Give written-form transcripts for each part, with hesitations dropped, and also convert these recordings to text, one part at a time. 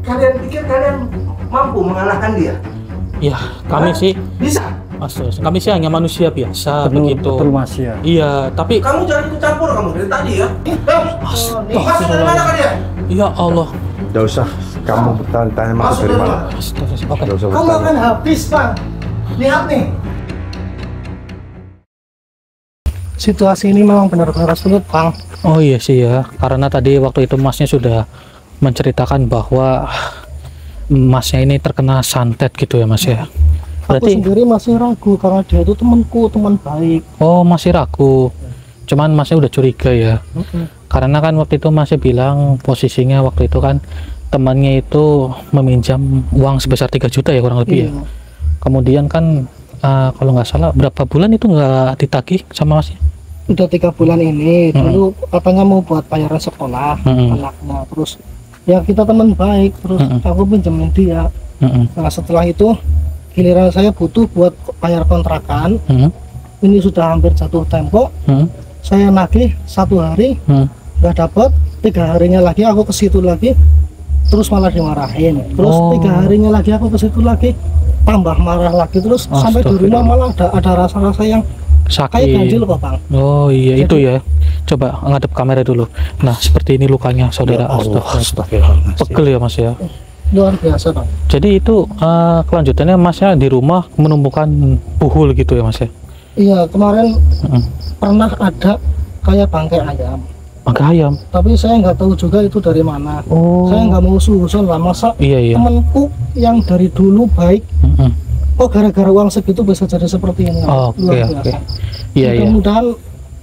Kalian pikir kalian mampu mengalahkan dia? Ya, kami sih bisa. Astaga, kami sih hanya manusia biasa Betul, begitu. betul Mas ya. Iya, tapi Kamu jangan ikut campur kamu dari tadi ya. Masuk dari mana kalian? ya Allah. Nggak usah kamu bertanya-tanya masuk dari mana. Astaga. Oke. Nggak usah Kamu bertanya. akan habis, Bang. Lihat nih. Situasi ini memang benar-benar sulit, Bang. Oh iya sih ya, karena tadi waktu itu masnya sudah menceritakan bahwa masnya ini terkena santet gitu ya mas ya. Aku Berarti sendiri masih ragu karena dia itu temanku, teman baik. oh masih ragu, cuman masnya udah curiga ya. Karena kan waktu itu masnya bilang posisinya waktu itu kan temannya itu meminjam uang sebesar 3 juta ya kurang lebih ya. Iya. Kemudian kan kalau nggak salah berapa bulan itu nggak ditagih sama masnya? Udah 3 bulan ini. Dulu katanya mau buat bayaran sekolah anaknya. Terus ya kita teman baik. Terus aku pinjemin dia. Nah setelah itu giliran saya butuh buat bayar kontrakan. Ini sudah hampir jatuh tempo. Saya nagih 1 hari nggak dapat. 3 harinya lagi aku ke situ lagi. Terus malah dimarahin. Terus 3 harinya lagi aku ke situ lagi. Tambah marah lagi. Terus sampai di rumah malah ada rasa-rasa yang kayak Sakit. ganjil kok Bang. Oh iya. Jadi, itu ya. Coba ngadep kamera dulu. Nah seperti ini lukanya saudara. Astagfirullah. Pegel ya mas ya. Luar biasa Bang. Jadi itu kelanjutannya masnya di rumah menumbuhkan buhul gitu ya mas ya? Iya kemarin pernah ada kayak bangkai ayam. Bangkai ayam? Tapi saya nggak tahu juga itu dari mana. Saya nggak mau susun lah masa Iya. temanku yang dari dulu baik. Oh gara-gara uang segitu bisa jadi seperti ini. Oke. Iya. Mudah-mudahan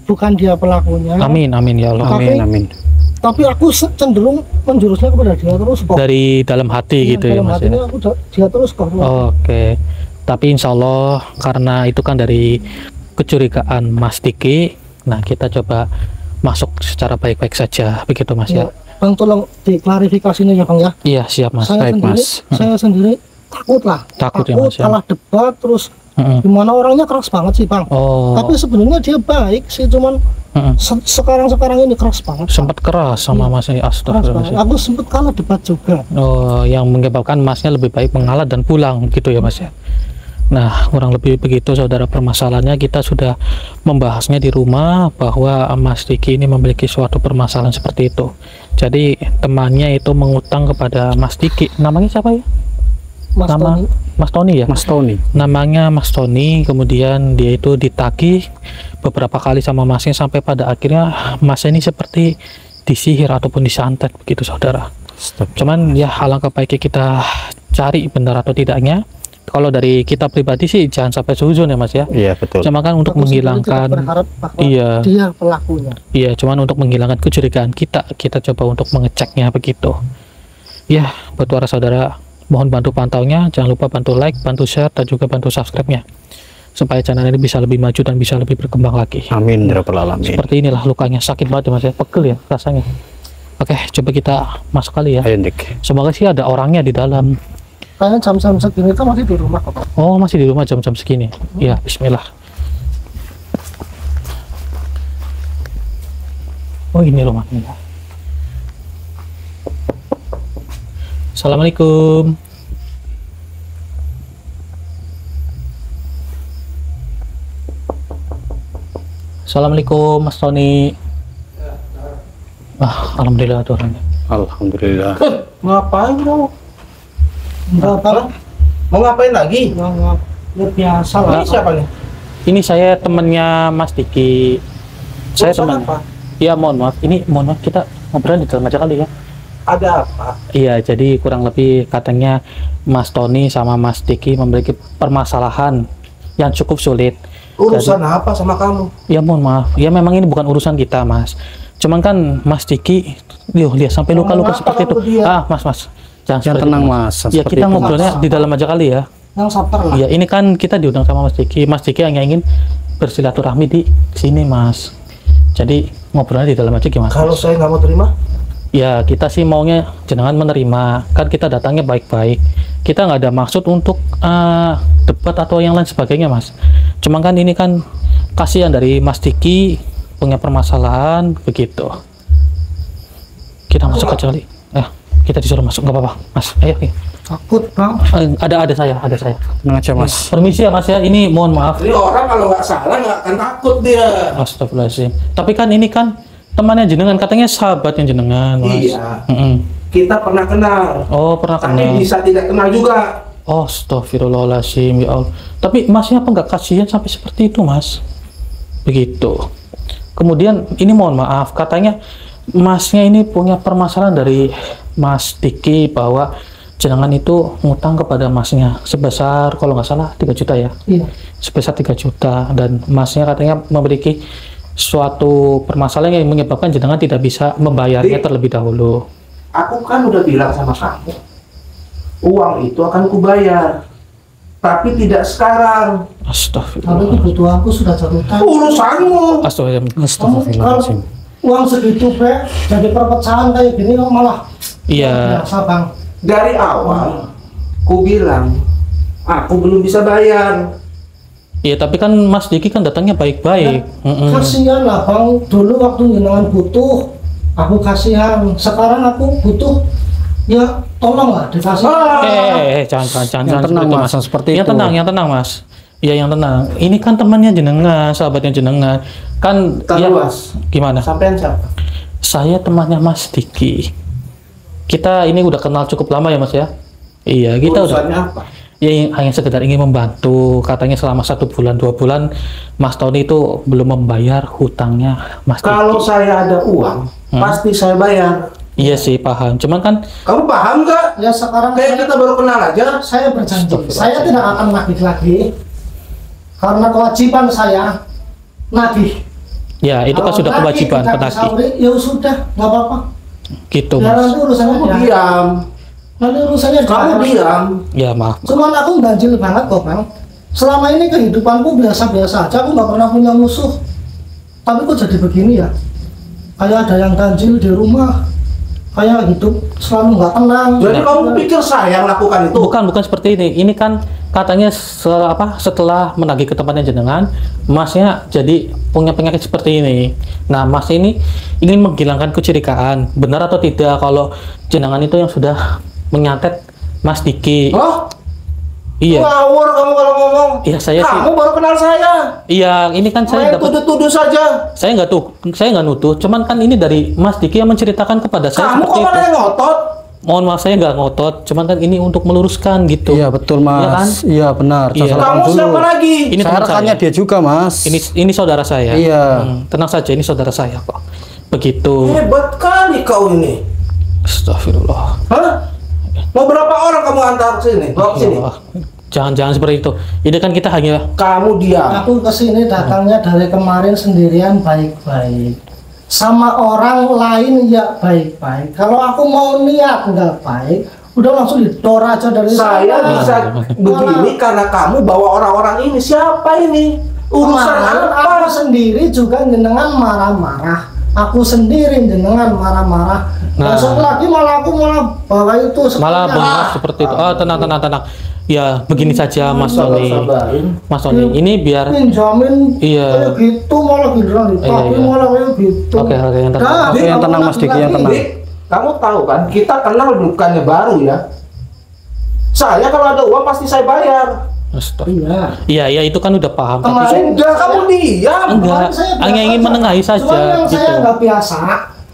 bukan dia pelakunya. Amin ya Allah. Tapi- Tapi aku cenderung menjurusnya kepada dia terus kok. Dari dalam hati Iya, gitu ya dalam mas ya? hatinya aku dia terus kok. Oke. Tapi insya Allah karena itu kan dari kecurigaan Mas Diki. Nah kita coba masuk secara baik-baik saja begitu mas ya? Bang tolong diklarifikasinya ya Bang ya. Iya siap mas. Saya Baik sendiri, mas. saya sendiri takut lah. Takut ya, Mas, ya? kalah debat terus gimana orangnya keras banget sih Bang. Oh. Tapi sebenarnya dia baik sih cuman sekarang ini keras banget. Sempat keras sama masnya. Keras Astagfirullah. banget. Aku sempat kalah debat juga. Oh, yang menyebabkan masnya lebih baik mengalah dan pulang gitu ya mas ya. Nah kurang lebih begitu saudara permasalahannya. Kita sudah membahasnya di rumah bahwa Mas Diki ini memiliki suatu permasalahan seperti itu. Jadi temannya itu mengutang kepada Mas Diki. Namanya siapa ya? Mas Tony. Mas Tony ya? Mas Tony. Namanya Mas Tony. Kemudian dia itu ditagih beberapa kali sama masnya sampai pada akhirnya mas ini seperti disihir ataupun disantet begitu saudara. Cuman ya alangkah baiknya kita cari benar atau tidaknya. Kalau dari kita pribadi sih jangan sampai suzon ya mas ya. Iya betul. Cuma kan untuk Aku sendiri menghilangkan tidak berharap bahwa iya dia pelakunya. iya cuman untuk menghilangkan kecurigaan kita coba untuk mengeceknya begitu ya. Buat para saudara mohon bantu pantaunya, jangan lupa bantu like, bantu share, dan juga bantu subscribe-nya supaya channel ini bisa lebih maju dan bisa lebih berkembang lagi. Amin ya rabbal alamin. Seperti inilah lukanya, sakit banget ya mas ya, pegel ya rasanya. Oke coba kita masuk kali ya. Ayo Dik. Semoga sih ada orangnya di dalam. Kayaknya jam-jam segini kan masih di rumah kok. Oh masih di rumah jam-jam segini ya. Bismillah. Oh ini rumahnya. Assalamualaikum. Assalamualaikum Mas Tony. Alhamdulillah ada orangnya. Alhamdulillah. Ngapain kamu? Enggak Bang. Mau ngapain lagi? Enggak. Ya biasa lah. Ini siapa nih? Ini saya temennya Mas Diki. Saya Urusan teman. apa? Iya mohon maaf. Ini mohon maaf kita ngobrol di dalam aja kali ya. Ada apa? Iya, jadi kurang lebih katanya Mas Tony sama Mas Diki memiliki permasalahan yang cukup sulit. Urusan apa sama kamu? Ya mohon maaf, ya memang ini bukan urusan kita mas. Cuman kan Mas Diki, lihat sampai luka-luka Ngomong apa seperti itu. kamu dia? Mas, jangan Jangan seperti tenang itu. mas. Ya Seperti kita itu, ngobrolnya Mas. di dalam aja kali ya. Yang sabar lah. Ya ini kan kita diundang sama Mas Diki. Mas Diki hanya ingin bersilaturahmi di sini mas. Jadi ngobrolnya di dalam aja gimana? Kalau saya nggak mau terima, Ya kita sih maunya jenengan menerima, kan kita datangnya baik-baik, kita nggak ada maksud untuk debat atau yang lain sebagainya mas. Cuma kan ini kan kasihan dari Mas Diki punya permasalahan begitu. Kita masuk aja kali, Kita disuruh masuk, nggak apa-apa, Mas. Ayo. Takut bang. Ada saya. Tenang aja Mas. Permisi ya Mas ya, ini mohon maaf. Ini orang kalau nggak salah nggak akan takut dia. Astagfirullahaladzim. Tapi kan ini kan temannya jenengan, katanya sahabatnya jenengan, Mas. Iya. Mm-mm. Kita pernah kenal. Oh, pernah Tapi kenal. bisa tidak kenal juga. Oh, astagfirullahaladzim, ya Allah. Tapi Masnya apa nggak kasihan sampai seperti itu, Mas? Begitu. Kemudian ini mohon maaf, katanya Masnya ini punya permasalahan dari Mas Diki bahwa jenengan itu ngutang kepada Masnya sebesar kalau nggak salah 3 juta ya. Iya. Sebesar 3 juta, dan Masnya katanya memiliki suatu permasalahan yang menyebabkan jenengan tidak bisa membayarnya terlebih dahulu. Aku kan udah bilang sama kamu, uang itu akan kubayar, tapi tidak sekarang. Kalau Astagfirullah. kebutuhanku sudah 1 tahun. Urusanmu. Astagfirullahaladzim. Uang segitu Bre, jadi perpecahan kayak gini kok malah Iya. biasa bang. Dari awal, ku bilang, aku belum bisa bayar. Iya, tapi kan Mas Diki kan datangnya baik-baik. Mm-mm. Kasihan lah bang, dulu waktu jenengan butuh, aku kasihan. Sekarang aku butuh, ya tolong lah dikasih. Jangan Yang tenang, seperti itu, Mas, seperti yang itu. tenang Mas. Iya, yang tenang. Ini kan temannya jenengan, sahabatnya jenengan. Kan Ntar ya, lu, Mas. gimana? Sampean siapa? Saya temannya Mas Diki. Kita ini udah kenal cukup lama ya Mas ya. Iya, kita udah. Urusannya apa? Ya hanya sekedar ingin membantu. Katanya selama 1 bulan 2 bulan Mas Tony itu belum membayar hutangnya Mas Kalau Diki. saya ada uang, pasti saya bayar. Iya sih, paham. Cuman kan Kamu paham nggak? Ya sekarang Kayak kita baru kenal aja. saya berjanji, saya tidak akan nagih lagi karena kewajiban saya nagih. ya itu kan Kalau sudah nagih kewajiban tidak penagih. disauri, ya sudah, nggak apa-apa. Gitu Ya Mas. nanti urusannya Kamu dia. diam. Nanti urusannya Kamu dia. diam. Ya maaf. Cuman aku ganjil banget kok bang. Selama ini kehidupanku biasa-biasa aja, aku nggak pernah punya musuh. Tapi kok jadi begini ya? Kayak ada yang ganjil di rumah, kayak hidup selalu nggak tenang. Jadi kamu pikir saya yang lakukan itu? Bukan seperti ini. Ini kan katanya setelah menagih ke tempatnya jenengan, Masnya jadi punya penyakit seperti ini. Nah, Mas ini ingin menghilangkan kecurigaan. Benar atau tidak kalau jenengan itu yang sudah menyantet Mas Diki? Oh? Iya. Ngawur kamu kalau ngomong. Iya, saya sih. Kamu baru kenal saya. Iya, ini kan saya Main dapat. tuduh-tuduh saja. Saya nggak nuduh. Cuman kan ini dari Mas Diki yang menceritakan kepada saya Kamu seperti kok itu. pada ngotot? Mohon maaf, saya nggak ngotot. Cuman kan ini untuk meluruskan gitu. Iya betul Mas. Iya kan? Iya benar. Iya. Salah Kamu dulu. siapa lagi? Ini Saya teman rekannya saya. dia juga Mas. Ini saudara saya. Iya. Tenang saja, ini saudara saya kok. Begitu. Hebat kali kau ini. Astagfirullah. Hah? Mau berapa orang kamu antar sini? Bawa Ya sini. Allah. Jangan seperti itu. Ini kan kita hanya Kamu diam. Aku kesini datangnya dari kemarin sendirian baik-baik. Sama orang lain ya baik-baik. Kalau aku mau niat nggak baik, udah langsung didor aja dari Saya sana. bisa begini karena kamu bawa orang-orang ini. Siapa ini? Urusan Kemarin apa? aku sendiri juga jenengan marah-marah. Aku sendiri jenengan marah-marah. Nah. Besok lagi malah aku malah bawa itu malah seperti bengong seperti itu. Oh, tenang. Ya, begini saja Mas Tony. Sabarin. Mas Tony, ini biar pinjamin Iya. kayak gitu malah giliran ditagih Iya. malah kayak gitu. Oke, yang tenang. Nah, Oke, yang kamu tenang, Mas lagi Diki, yang lagi. tenang. Dik, kamu tahu kan, kita kenal bukannya baru ya. Saya kalau ada uang pasti saya bayar. Astagfirullah. Iya. Iya, itu kan udah paham. Tapi Kemarin Sudah, kamu diam. enggak, Kemarin saya hanya biasa ingin aja. menengahi saja Cuman yang gitu. saya nggak biasa,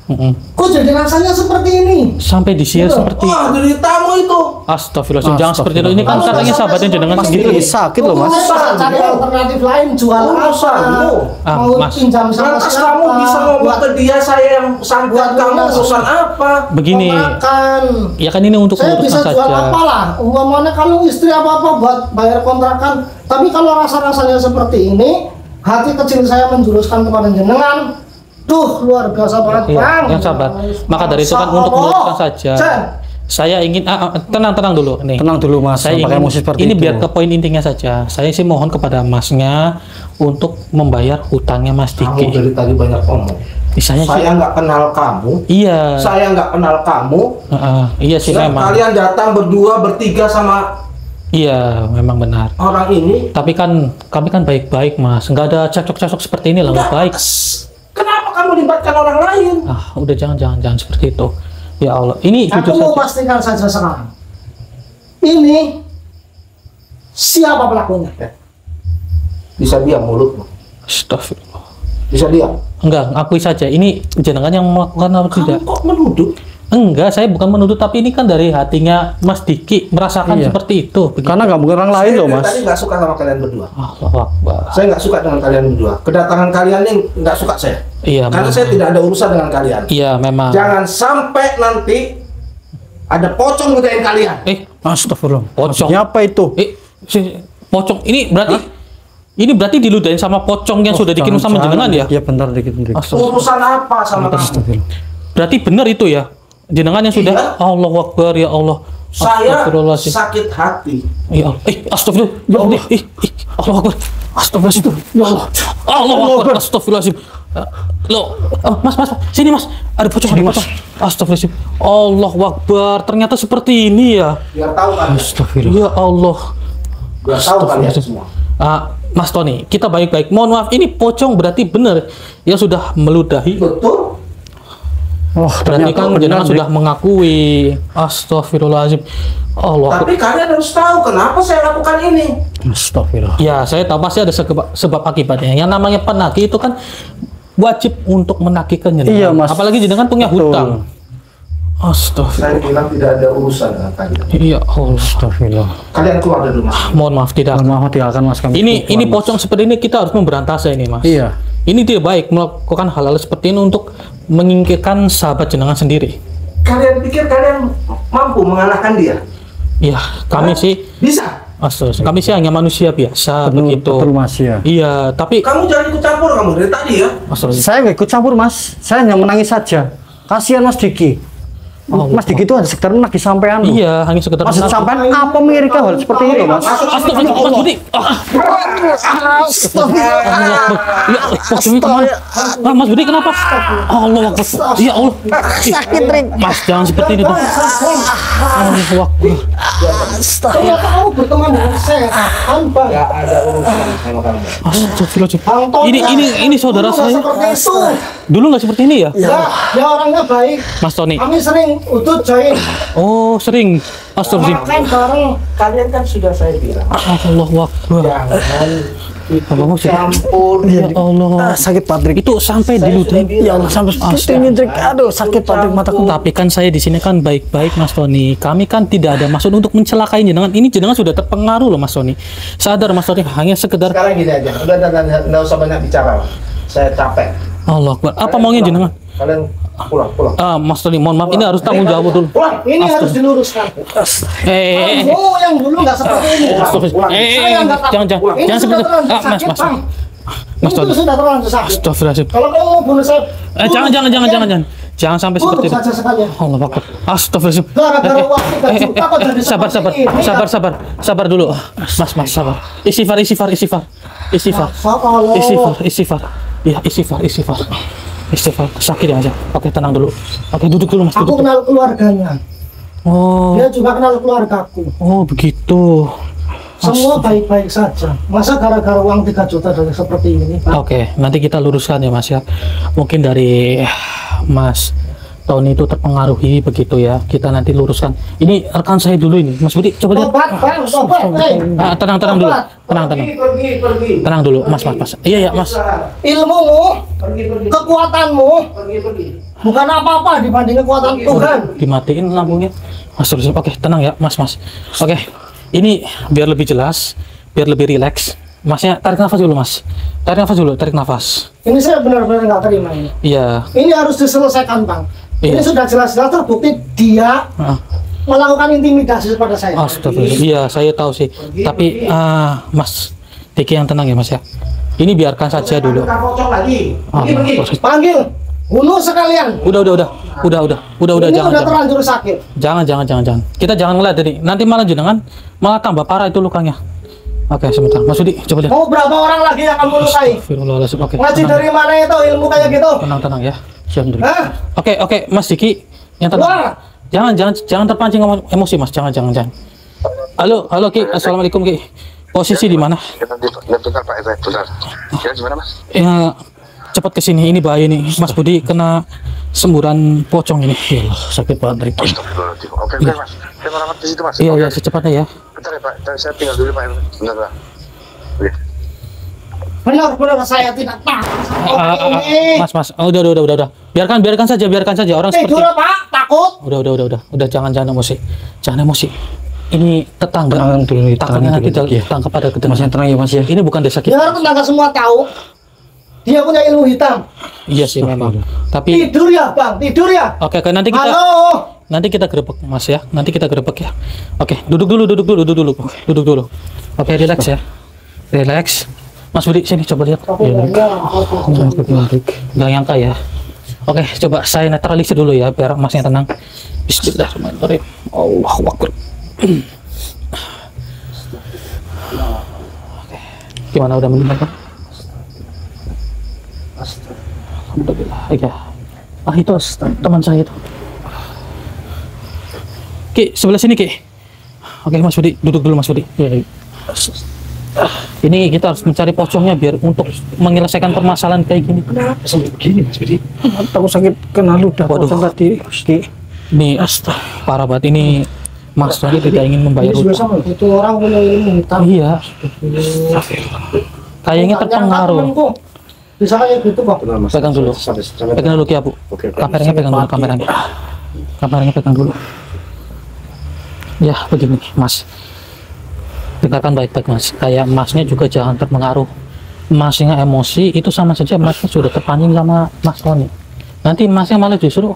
Mm-mm. kok jadi rasanya seperti ini? Sampai disihir Iya. seperti Wah, jadi tamu itu. Astagfirullahaladzim, jangan seperti itu. Ini kan Kalau katanya nggak sahabatnya sampai jenengan seperti sendiri. Lebih sakit loh Mas. Saya bisa cari alternatif lain, jual Urusanmu. apa? Ah, Mau Mas. pinjam sama Lantas siapa? kamu bisa ngomong Buat- ke dia saya yang santet buat kamu lunas. urusan apa? Begini, mau makan. ya kan ini untuk Saya bisa meluruskan jual saja. apa lah, umpamanya kalau istri apa-apa buat bayar kontrakan. Tapi kalau rasa-rasanya seperti ini, hati kecil saya menjuruskan kepada jenengan. Duh, luar biasa banget, Iya, Bang. yang sabar. Maka dari itu kan untuk meluruskan saja. Cen. Saya ingin tenang dulu nih. Tenang dulu Mas. Saya Pakai ingin emosi seperti ini itu. biar ke poin intinya saja. Saya sih mohon kepada Masnya untuk membayar hutangnya Mas Kamu Diki. dari tadi banyak ngomong. Saya sih, Saya nggak kenal kamu. iya. Saya nggak kenal kamu. Iya sih Dan memang. kalian datang berdua bertiga sama Iya, memang benar. orang ini. Tapi kan kami kan baik-baik Mas. Nggak ada cekcok-cekcok seperti ini lah, nggak baik. Kenapa kamu libatkan orang lain? Udah jangan seperti itu. Ya Allah, ini Aku jujur mau saja. pastikan saja sekarang. Ini siapa pelakunya? Bisa diam mulutmu. Astagfirullah. Bisa diam. Enggak, akui saja. Ini jenengan yang melakukan atau tidak? Kamu kok menuduh? Enggak, saya bukan menuduh, tapi ini kan dari hatinya Mas Diki merasakan Iya. seperti itu. Begitu. Karena nggak mungkin orang lain Saya loh dari mas. tadi nggak suka sama kalian berdua. Allahu Akbar. Saya nggak suka dengan kalian berdua. Kedatangan kalian ini nggak suka saya. Iya, Karena memang. saya tidak ada urusan dengan kalian. Iya, memang. Jangan sampai nanti ada pocong ngerjain kalian. Astagfirullah. Pocong. Maksudnya apa itu? Pocong ini berarti diludahin sama pocong yang sudah dikirim sama jenengan ya? Iya bentar dikit. Astagfirullah. Urusan apa sama kamu? Astagfirullah. Berarti benar itu ya? Jenengan yang sudah Iya. Allahu Akbar ya Allah. Saya Astagfirullahaladzim. sakit hati. Ya Allah. Astagfirullah. Ya Allah. Allahu Akbar. Astagfirullahaladzim. Ya Allah. Allahu Akbar. Astagfirullahaladzim. Loh, mas, sini mas. Ada pocong, ada pocong. Astagfirullahaladzim. Allahu Akbar. Ternyata seperti ini ya. Biar tahu kalian. Astagfirullah. Ya Allah. Biar tahu kalian semua. Mas Tony, kita baik-baik. Mohon maaf, ini pocong berarti benar yang sudah meludahi. Betul. Oh, Berarti kan jenengan sudah mengakui. Astagfirullahaladzim. Allah. Tapi kalian harus tahu kenapa saya lakukan ini. Astagfirullah. Ya, saya tahu pasti ada sebab akibatnya. Yang namanya penagih itu kan wajib untuk menagihkan jenengan. Iya, Mas. Apalagi jenengan punya Betul. hutang. Astagfirullah. Saya bilang tidak ada urusan dengan kalian. Iya Allah. Astagfirullah. Kalian keluar dari rumah. Mohon maaf tidak. Mohon maaf tinggalkan mas kami. Ini pocong seperti ini kita harus memberantasnya ini, Mas. Iya. Ini tidak baik melakukan hal-hal seperti ini untuk menyingkirkan sahabat jenengan sendiri. Kalian pikir kalian mampu mengalahkan dia? Iya, kami Hah? sih Bisa. Astagfirullah. Kami sih hanya manusia biasa begitu. Betul mas ya. Iya, tapi Kamu jangan ikut campur kamu dari tadi ya. Astagfirullah. Saya nggak ikut campur mas. Saya hanya menangis saja. Kasihan mas Diki. Allah. Mas Diki itu hanya sekedar menagih sampean. loh. Iya, hanya sekedar Maksud mengaku. sampean apa mengirimkan hal seperti itu mas? Astagfirullah, Mas Budi. Allah Akbar. Ya, pocongnya kemana? Mas Budi kenapa? Allah Akbar. Ya Allah. Sakit, Mas, jangan seperti ini, Bang. Allah Akbar. Ternyata kamu berteman dengan saya. Bang. Gak ada urusan sama kamu. Astagfirullahaladzim. Bang Tony, Ini saudara dulu nggak saya. seperti itu. Dulu nggak seperti ini ya? Ya, dia orangnya baik. Mas Tony. Kami sering udut join. Oh, sering. Astagfirullahaladzim. Makan bareng. Kalian kan sudah saya bilang. Allah Akbar. Jangan Apa sih? campur. Ya Allah. Sakit Patrick. Itu sampai diludahi. Ya Allah sampai nyedrik. Aduh sakit Patrick mataku. Tapi kan saya di sini kan baik-baik Mas Tony. Kami kan tidak ada maksud untuk mencelakai jenengan. Ini jenengan sudah terpengaruh loh Mas Tony. Sadar Mas Tony, hanya sekedar Sekarang gini aja. Udah nggak usah banyak bicara. Saya capek. Allah Akbar. Apa Kalian maunya pulang. jenengan? Kalian pulang. Mas Tony, mohon maaf, ini harus tanggung jawab dulu. Pulang. Ini harus diluruskan. Kamu yang dulu nggak seperti ini. Astagfirullah. Jangan Ini seperti sudah terlanjur Mas, sakit, Mas. Bang. Mas Itu Tony. sudah terlanjur sakit. Astagfirullahaladzim. Kalau kamu mau bunuh saya, Jangan sampai bunuh seperti itu. saja sekalian. Allah Akbar. Astagfirullahaladzim. Gara-gara uang 3 juta kok jadi Sabar, seperti ini. sabar dulu. Mas, sabar. Istighfar. Istighfar. Iya, istighfar. Sakit aja. Oke, tenang dulu. Oke, duduk dulu Mas. Aku Duduk. kenal keluarganya. Oh, Dia juga kenal keluargaku. begitu. Semua baik-baik saja. Masa gara-gara uang 3 juta dari seperti ini, Pak? Oke, nanti kita luruskan ya Mas ya. Mungkin dari Mas Tony itu terpengaruhi begitu ya. Kita nanti luruskan. Ini rekan saya dulu ini, Mas Budi. Coba lihat. Tobat, Bang, tobat. Tenang dulu. Tenang. Pergi. Tenang dulu, Mas. Iya, Mas. Ilmumu, Pergi. kekuatanmu, Pergi. bukan apa-apa dibanding kekuatan Tuhan. Dimatiin lampunya. Mas, terus. Oke, tenang ya, Mas. Oke. Ini biar lebih jelas, biar lebih rileks. Masnya tarik nafas dulu, Mas. Tarik nafas. Ini saya benar-benar nggak terima ini. Iya. Ini harus diselesaikan, Bang. Iya. Ini sudah jelas-jelas terbukti dia Ah. melakukan intimidasi kepada saya. Astagfirullah. Iya, saya tahu sih. Tapi Mas Diki yang tenang ya, Mas ya. Ini biarkan saja dulu. Bukan pocong lagi. Pergi. Panggil, bunuh sekalian. Udah, Ini jangan. udah terlanjur sakit. Jangan. Kita jangan ngeliat ini. Nanti malah jenengan malah tambah parah itu lukanya. Oke, sebentar. Mas Budi, coba lihat. Mau berapa orang lagi yang kamu lukai? Astagfirullahaladzim. Oke. Ngaji tenang. dari mana itu ilmu kayak gitu? Tenang ya. Siap dulu. Hah? Oke, Mas Diki yang tenang. Wah. Jangan terpancing emosi, Mas. Jangan. Halo Ki. Assalamualaikum Ki. Posisi di mana? Ya bentar Pak, bentar. Ya gimana Mas? Ya, cepat ke sini. Ini bahaya nih. Mas Budi kena semburan pocong ini. Yalah, sakit banget Ricky. Oke, Mas. Saya merawat di situ, Mas. Iya, iya, secepatnya ya. Bentar ya, Pak. Saya tinggal dulu, Pak. Bentar, Pak. Oke. Benar-benar saya tidak takut ini. Mas. Oh, udah. Biarkan saja orang Tidur seperti. Pak, takut. Udah jangan emosi. Jangan emosi. Ini tetangga. Tenang dulu, Takutnya nanti ya. tangkap pada Mas kedengaran. yang tenang ya Mas ya. Ini bukan desa kita. Biar tetangga semua tahu. Dia punya ilmu hitam. Iya sih memang. Tapi Tidur ya Bang, tidur ya. oke, nanti kita Halo. nanti kita gerebek Mas ya. Nanti kita gerebek ya. Oke, duduk dulu. Oke, relax ya. Relax. Mas Budi sini coba lihat. Gak nyangka ya. Oke, coba saya netralisir dulu ya biar Masnya tenang. Bismillahirrahmanirrahim. Allahu Akbar. Oke. Gimana udah mendingan kan? Alhamdulillah. Ya. Itu teman saya itu. Ki, sebelah sini Ki. Oke Mas Budi, duduk dulu Mas Budi. Ini kita harus mencari pocongnya biar untuk menyelesaikan permasalahan kayak gini. Kenapa sampai begini Mas Budi? Tahu sakit kena ludah pocong tadi. Ini parah banget ini. Mas tadi tidak ingin membayar utang. Itu orang punya ilmu hitam. Iya. Kayaknya terpengaruh. Temanku. Bisa kayak gitu Bang. Pegang dulu. Pegang dulu Ki Abu. Kameranya pegang dulu kameranya. Kameranya pegang dulu. Ya begini Mas. Dengarkan baik-baik Mas. Kayak Masnya juga jangan terpengaruh. Masnya emosi itu sama saja Masnya sudah terpancing sama Mas Tony. Nanti Masnya malah justru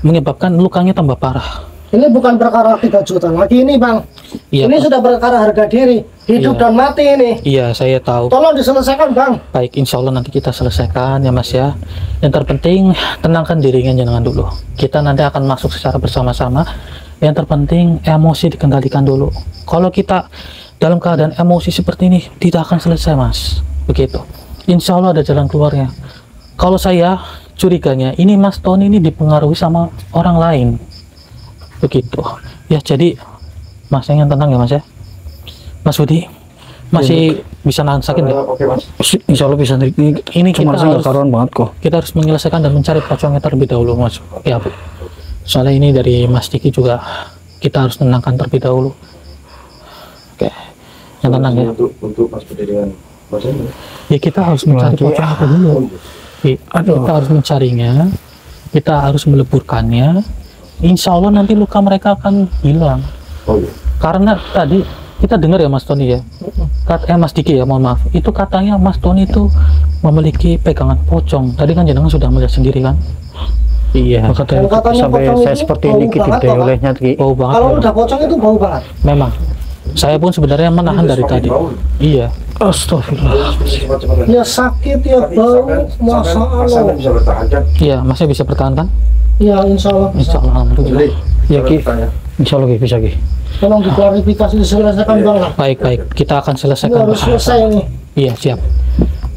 menyebabkan lukanya tambah parah. Ini bukan perkara 3 juta lagi ini Bang. Iya, Ini Pak. sudah perkara harga diri, hidup Iya. dan mati ini. Iya, saya tahu. Tolong diselesaikan Bang. Baik, insya Allah nanti kita selesaikan ya Mas ya. Yang terpenting tenangkan dirinya jangan dulu. Kita nanti akan masuk secara bersama-sama. Yang terpenting emosi dikendalikan dulu. Kalau kita dalam keadaan emosi seperti ini tidak akan selesai Mas. Begitu. Insya Allah ada jalan keluarnya. Kalau saya curiganya ini Mas Tony ini dipengaruhi sama orang lain. Begitu. Ya jadi Mas yang tenang ya Mas ya. Mas Budi masih bisa nahan sakit nggak? Oke, Mas. Insya Allah bisa. Ini Cuma kita saya harus, karuan banget kok. kita harus menyelesaikan dan mencari pocongnya terlebih dahulu Mas. Ya Bu. Soalnya ini dari Mas Diki juga kita harus tenangkan terlebih dahulu. Oke. Yang tenang ya. Untuk Mas Budi dengan Mas ini. Ya kita harus mencari pocongnya dulu. Kita harus mencarinya. Kita harus meleburkannya. Insya Allah nanti luka mereka akan hilang. Oh iya. Karena tadi kita dengar ya Mas Tony ya, Mas Diki ya, mohon maaf, itu katanya Mas Tony itu memiliki pegangan pocong. Tadi kan jenengan sudah melihat sendiri kan? Iya. Dan katanya Sampai pocong saya itu seperti bau ini gitu banget, deh Pak. olehnya Ki. Bau banget. Kalau memang. udah pocong itu bau banget. Memang. Saya pun sebenarnya menahan dari tadi. Iya. Astagfirullah. Ya sakit ya bau, masa Allah. bisa bertahan kan? Iya, Masnya bisa bertahan kan? Ya insya Allah bisa. Insya Allah, alhamdulillah. Ya Ki. Insya Allah Ki bisa Ki. Tolong diklarifikasi diselesaikan Bang lah. Baik, kita akan Ini selesaikan. harus selesai ini. Iya, siap.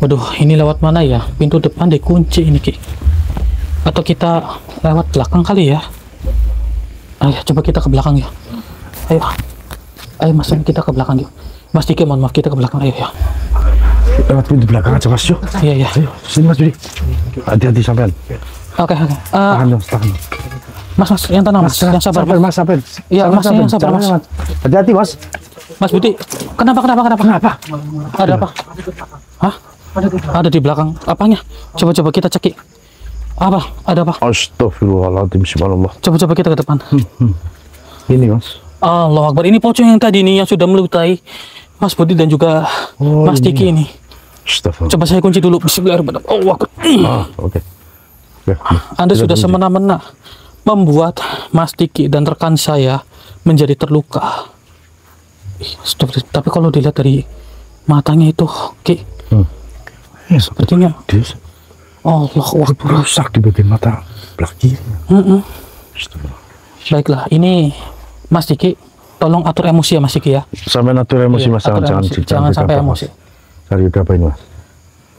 Waduh, ini lewat mana ya? Pintu depan dikunci ini Ki. Atau kita lewat belakang kali ya? Ayo, coba kita ke belakang ya. Ayo Mas, kita ke belakang yuk. Mas Diki, mohon maaf, kita ke belakang, ayo ya. Lewat pintu belakang aja, Mas. Yuk. Iya. Ayo, sini Mas Budi. Hati-hati sampean. Oke. Tahan dong, tahan. Mas, yang tenang Mas, yang sabar. Mas, sabar. Iya, Mas, yang sabar, Mas. Hati-hati, Mas. Mas Budi, kenapa? Ada apa? Hah? Ada di belakang. Apanya? Coba kita ceki. Apa? Ada apa? Astagfirullahaladzim, subhanallah. Coba kita ke depan. Ini, Mas. Allah Akbar, ini pocong yang tadi nih yang sudah melukai Mas Budi dan juga Mas Diki ini. Astagfirullah. Coba saya kunci dulu. Bismillahirrahmanirrahim. Allah Akbar. Oke. Anda sudah semena-mena membuat Mas Diki dan rekan saya menjadi terluka. Astagfirullah. Tapi kalau dilihat dari matanya itu, Ki, Ya, sepertinya dia Allah Akbar. rusak di bagian mata belah kiri. Astagfirullah. Baiklah, ini Mas Diki, tolong atur emosi ya Mas Diki ya. Sampai atur emosi, Iya, Mas. atur emosi. Jangan sampai gegabah, emosi. Mas. Cari berapa ini, Mas?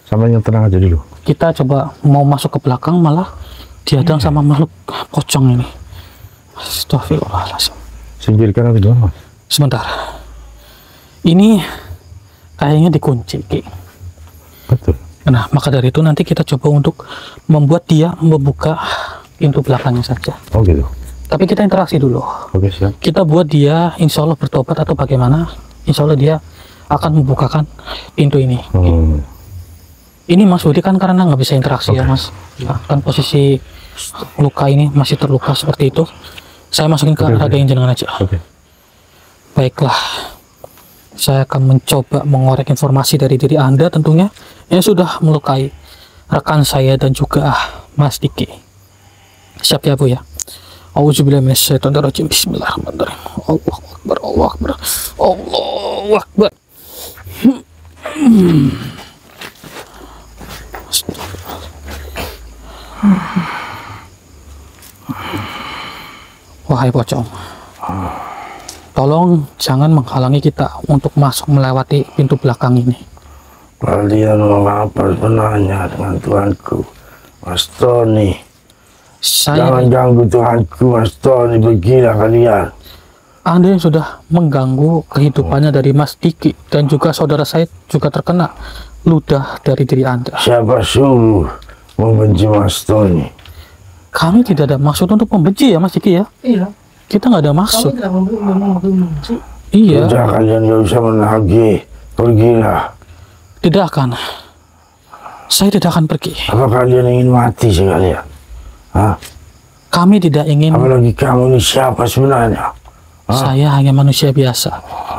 Sampai yang tenang aja dulu. Kita coba mau masuk ke belakang malah dihadang sama makhluk pocong ini. Astagfirullahaladzim. Singkirkan atau gimana, Mas? Sebentar. Ini kayaknya dikunci, Ki. Betul. Nah, maka dari itu nanti kita coba untuk membuat dia membuka pintu belakangnya saja. Oh gitu. Tapi kita interaksi dulu. Oke, siap. Kita buat dia insya Allah bertobat atau bagaimana. Insya Allah dia akan membukakan pintu ini. Ini Mas Budi kan karena nggak bisa interaksi ya Mas. Ya, kan posisi luka ini masih terluka seperti itu. Saya masukin ke raga yang jenengan aja. Oke. Baiklah. Saya akan mencoba mengorek informasi dari diri Anda tentunya yang sudah melukai rekan saya dan juga Mas Diki. Siap ya Bu ya? Auzubillahi minasyaitonirrajim. Bismillahirrahmanirrahim. Allahu Akbar, Allahu Akbar, Allahu Akbar. Wahai pocong, tolong jangan menghalangi kita untuk masuk melewati pintu belakang ini. Kalian mau apa sebenarnya dengan Tuanku, Mas Tony? Jangan Saya, ganggu Tuanku, Mas Tony, begila kalian. Anda yang sudah mengganggu kehidupannya dari Mas Diki dan juga saudara saya juga terkena ludah dari diri Anda. Siapa suruh membenci Mas Tony? Kami tidak ada maksud untuk membenci ya Mas Diki ya. Iya. Kita nggak ada Kami maksud. tidak membenci. Iya, Udah kalian gak usah menagih, pergilah. tidak akan. Saya tidak akan pergi. Apa kalian ingin mati sekalian? Hah? Kami tidak ingin. Apalagi kamu ini siapa sebenarnya? Saya hanya manusia biasa.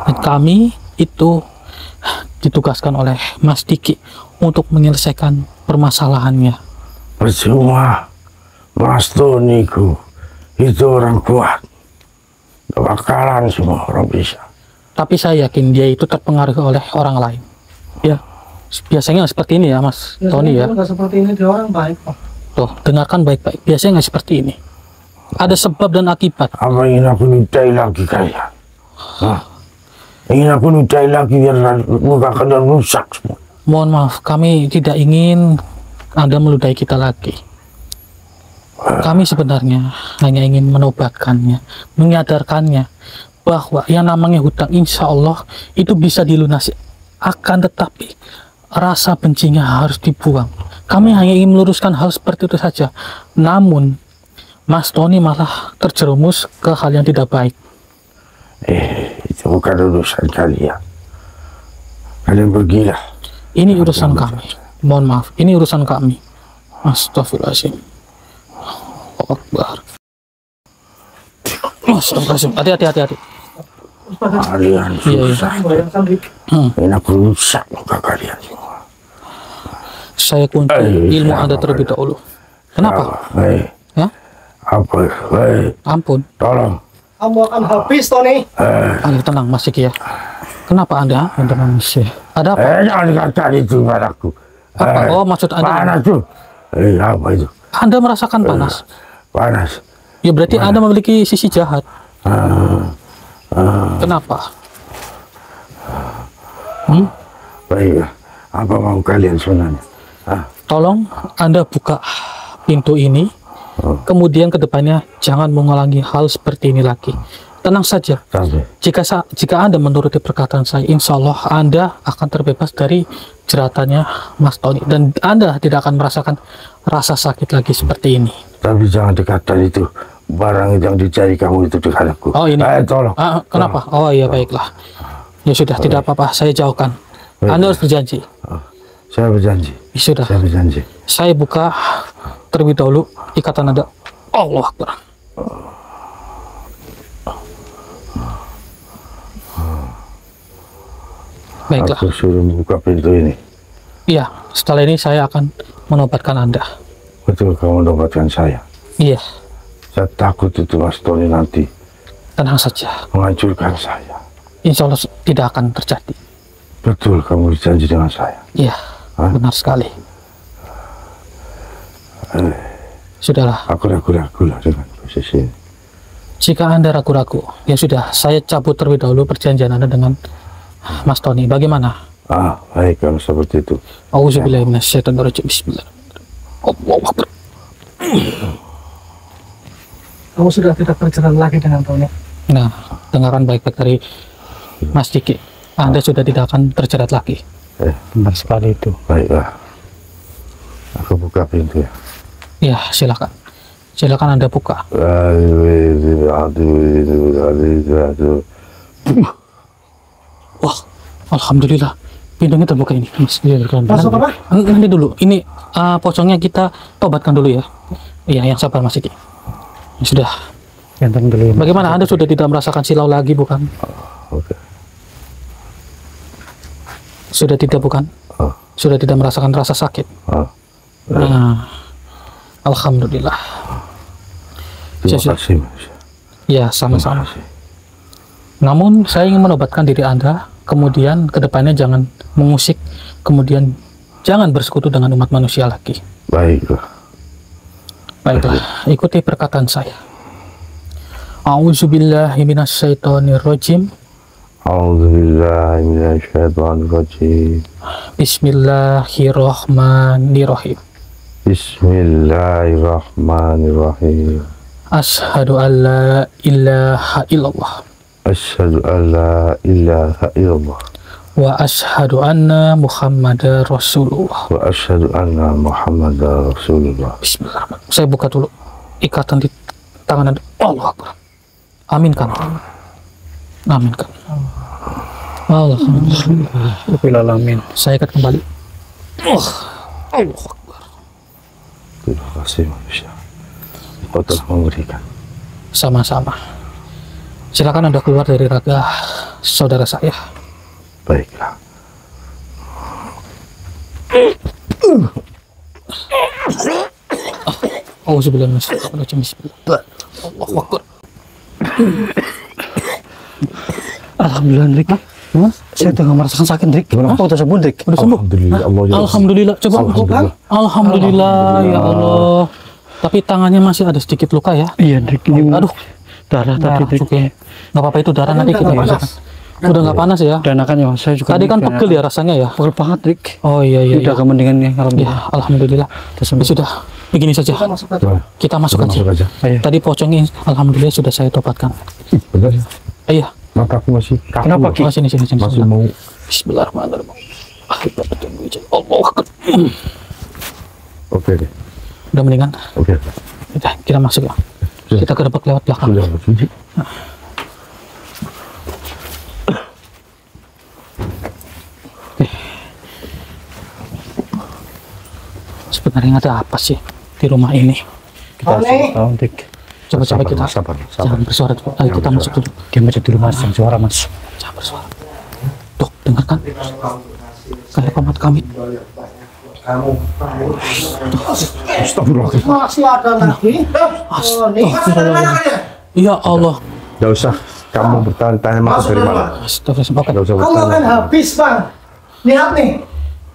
Dan kami itu ditugaskan oleh Mas Diki untuk menyelesaikan permasalahannya. Percuma, Mas Tony ku itu orang kuat. Gak bakalan semua orang bisa. Tapi saya yakin dia itu terpengaruh oleh orang lain. Ya, biasanya nggak seperti ini ya Mas Tony ya. Nggak seperti ini, dia orang baik kok. Tuh, dengarkan baik-baik. Biasanya nggak seperti ini. Ada sebab dan akibat. Apa ingin aku nudai lagi kalian? Hah? Ingin aku nudai lagi biar muka kalian rusak semua. Mohon maaf, kami tidak ingin Anda meludahi kita lagi. Kami sebenarnya hanya ingin menobatkannya, menyadarkannya bahwa yang namanya hutang insya Allah itu bisa dilunasi. Akan tetapi rasa bencinya harus dibuang. Kami hanya ingin meluruskan hal seperti itu saja. Namun Mas Tony malah terjerumus ke hal yang tidak baik. Itu bukan urusan kalian. Kalian pergilah. Ini urusan kami. Mohon maaf, ini urusan kami. Astagfirullahaladzim. Allahu Akbar. Astagfirullahaladzim. Hati-hati. Kalian Iya. susah. Bayangkan di Ingin aku rusak muka kalian semua. Saya kunci ilmu Anda terlebih dahulu. Kenapa? Hei, Ya? apa? Hei, Ampun. tolong. kamu akan habis, Tony. Anda tenang, Mas Diki ya. Kenapa Anda manusia? Ada apa? Jangan dikatakan itu padaku. Apa? Oh, maksud Anda Panas tuh. Apa itu? Anda merasakan panas? Panas. Ya berarti Anda memiliki sisi jahat. Kenapa? Baik. Apa mau kalian sebenarnya? Tolong Anda buka pintu ini. Kemudian kedepannya jangan mengulangi hal seperti ini lagi. Tenang saja. Tapi Jika Anda menuruti perkataan saya, insya Allah Anda akan terbebas dari jeratannya Mas Tony. Dan Anda tidak akan merasakan rasa sakit lagi seperti ini. jangan dekatkan itu. Barang yang dicari kamu itu dekatku. Oh ini. Tolong. Kenapa? Oh iya baiklah. Ya sudah, tidak apa-apa. Saya jauhkan. Anda harus berjanji. Saya berjanji. Ya sudah. Saya berjanji. Saya buka terlebih dahulu ikatan Anda. Allah Akbar. Baiklah. Aku suruh buka pintu ini. Iya, setelah ini saya akan menobatkan Anda. Betul kamu mendapatkan saya. Iya, Saya takut itu Mas Tony nanti tenang saja. menghancurkan saya. Insya Allah tidak akan terjadi. Betul kamu berjanji dengan saya. Iya, benar sekali. Sudahlah, Aku ragu-ragu lah dengan posisi ini. jika Anda ragu-ragu, ya sudah, saya cabut terlebih dahulu perjanjian Anda dengan Mas Tony. Bagaimana? Baik kalau seperti itu. Auzubillahi minasyaitonirrajim. Bismillahirrahmanirrahim. Allahu Akbar. Kamu sudah tidak berjalan lagi dengan Tony. Nah, dengarkan baik-baik dari Mas Diki. Anda sudah tidak akan terjerat lagi. Benar sekali itu. Baiklah. Aku buka pintu ya. Ya, silakan. Silakan Anda buka. Wah, alhamdulillah. Pintunya terbuka ini. Mas, Masuk apa? Nanti dulu. Ini pocongnya kita tobatkan dulu ya. Iya, yang sabar Mas Iki. Ya, sudah. Ganteng dulu ya. Bagaimana Anda sudah tidak merasakan silau lagi bukan? Oke. Sudah tidak bukan? Sudah tidak merasakan rasa sakit? Nah, alhamdulillah. Terima kasih, Mas. Ya, sama-sama. Namun saya ingin menobatkan diri Anda, kemudian kedepannya jangan mengusik, kemudian jangan bersekutu dengan umat manusia lagi. Baiklah. Baiklah, ikuti perkataan saya. A'udzubillahi minasyaitonirrajim. A'udzubillahi minasyaitonirrajim. Bismillahirrahmanirrahim. Bismillahirrahmanirrahim. Asyhadu an la ilaha illallah. Asyhadu an la ilaha illallah. Wa asyhadu anna Muhammadar Rasulullah. Wa asyhadu anna Muhammadar Rasulullah. Bismillahirrahmanirrahim. Saya buka dulu ikatan di tangan Anda. Allah Akbar. Aminkan. Aminkan. Alhamdulillah. Amin. Saya ikat kembali. Allah Akbar. Terima kasih, manusia. Kau telah memberikan. Sama-sama. Silakan Anda keluar dari raga saudara saya. Baiklah. Auzubillahi minasyaitonirrajim. Bismillah. Allahu Akbar. Alhamdulillah, Rik. Saya udah nggak merasakan sakit, Rik. Oh, udah sembuh, Rik. Udah sembuh. Alhamdulillah, Allah ya. Alhamdulillah. Coba Alhamdulillah. Alhamdulillah ya Allah. Tapi tangannya masih ada sedikit luka ya. Iya, Rik. Ini Aduh, darah tadi, Rik. oke. Nggak apa-apa, itu darah nanti kita bisa. Udah nggak panas ya. Dan akan ya, saya juga. Tadi kan pegel ya rasanya ya. Pegel banget, Rik. Oh iya iya. Udah iya. mendingan nih, Ya, alhamdulillah. alhamdulillah. Ya, sudah. Begini saja. Kita masuk aja. Masuk aja. Ayo. Tadi pocongnya alhamdulillah sudah saya tobatkan. Benar ya? Iya. Mataku masih kaku. Kenapa, Ki? Oh, sini. Masih mau. Bismillahirrahmanirrahim. Allah Akbar. Oke deh. Udah mendingan. Oke. Kita masuk ya. Sudah. Kita gerbek lewat belakang. Sudah suci. Sebenarnya ada apa sih di rumah ini? Aneh. Tahu, Rik. Coba kita sabar. jangan bersuara dulu. Ayo kita masuk dulu. Dia macet dulu, Mas. Yang suara, Mas. Jangan bersuara. Dok, dengarkan. Kayak komat kami. Kamu Astagfirullahaladzim. Masih ada lagi. Oh, nih. Ya Allah. Gak usah kamu bertanya-tanya masuk dari mana. Astagfirullah. Oke. Gak usah Kamu akan bertanya. habis, Bang. Lihat nih.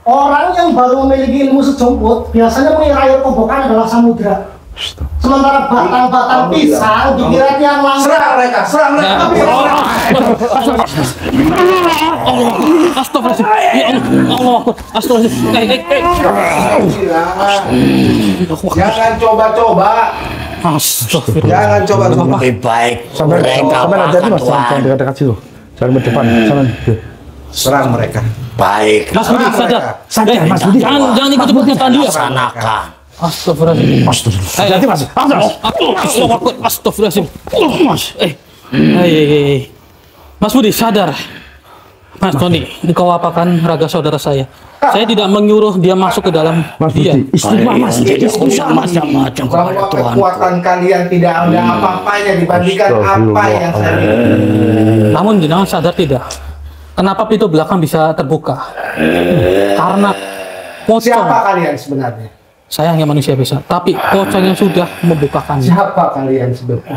Orang yang baru memiliki ilmu sejumput biasanya mengira air kobokan adalah samudra. Sementara batang-batang pisang dikira tiang langit. serang mereka. Astagfirullahaladzim. Ya Allah. Astagfirullahaladzim. Jangan coba-coba. Astagfirullah. Jangan coba-coba. Lebih baik Sampai mereka nanti makan mas, Tuhan. jangan dekat-dekat situ. Jangan berdepan. Jangan. Serang mereka. Baik Mas Budi, sadar. Sadar, Mas Budi. Jangan ikut pernyataan dia. laksanakan. Astagfirullahaladzim. Hati-hati, Mas. Astagfirullahaladzim. Mas Budi, sadar. Mas Tony, engkau apakan raga saudara saya? Saya tidak menyuruh dia masuk ke dalam Mas dia. Budi, istimewa Mas. Jadi usah macam-macam kepada Bahwa Tuhan. kekuatan kalian tidak ada apa-apanya dibandingkan apa yang saya miliki. Namun jenengan sadar tidak? Kenapa pintu belakang bisa terbuka? Karena pocong. Siapa kalian sebenarnya? Saya hanya manusia biasa, tapi pocong yang sudah membukakannya. Siapa kalian sebenarnya?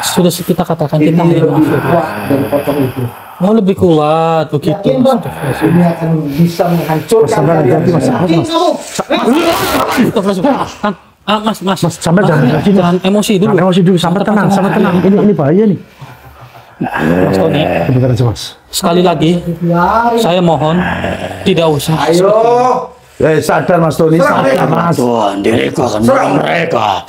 Sudah kita katakan Ini kita hanya lebih manusia. kuat dari pocong itu. Oh, lebih kuat begitu. Yakin bang, ini akan bisa menghancurkan kalian. Yakin kamu? Mas, sampai jangan emosi dulu. Jangan emosi dulu, sampai tenang. Ini bahaya nih. Mas Tony, Sebentar aja, Mas. sekali lagi saya mohon tidak usah. Ayo, Sadar Mas Tony, sadar Mas. Tuhan, diriku akan menolong mereka.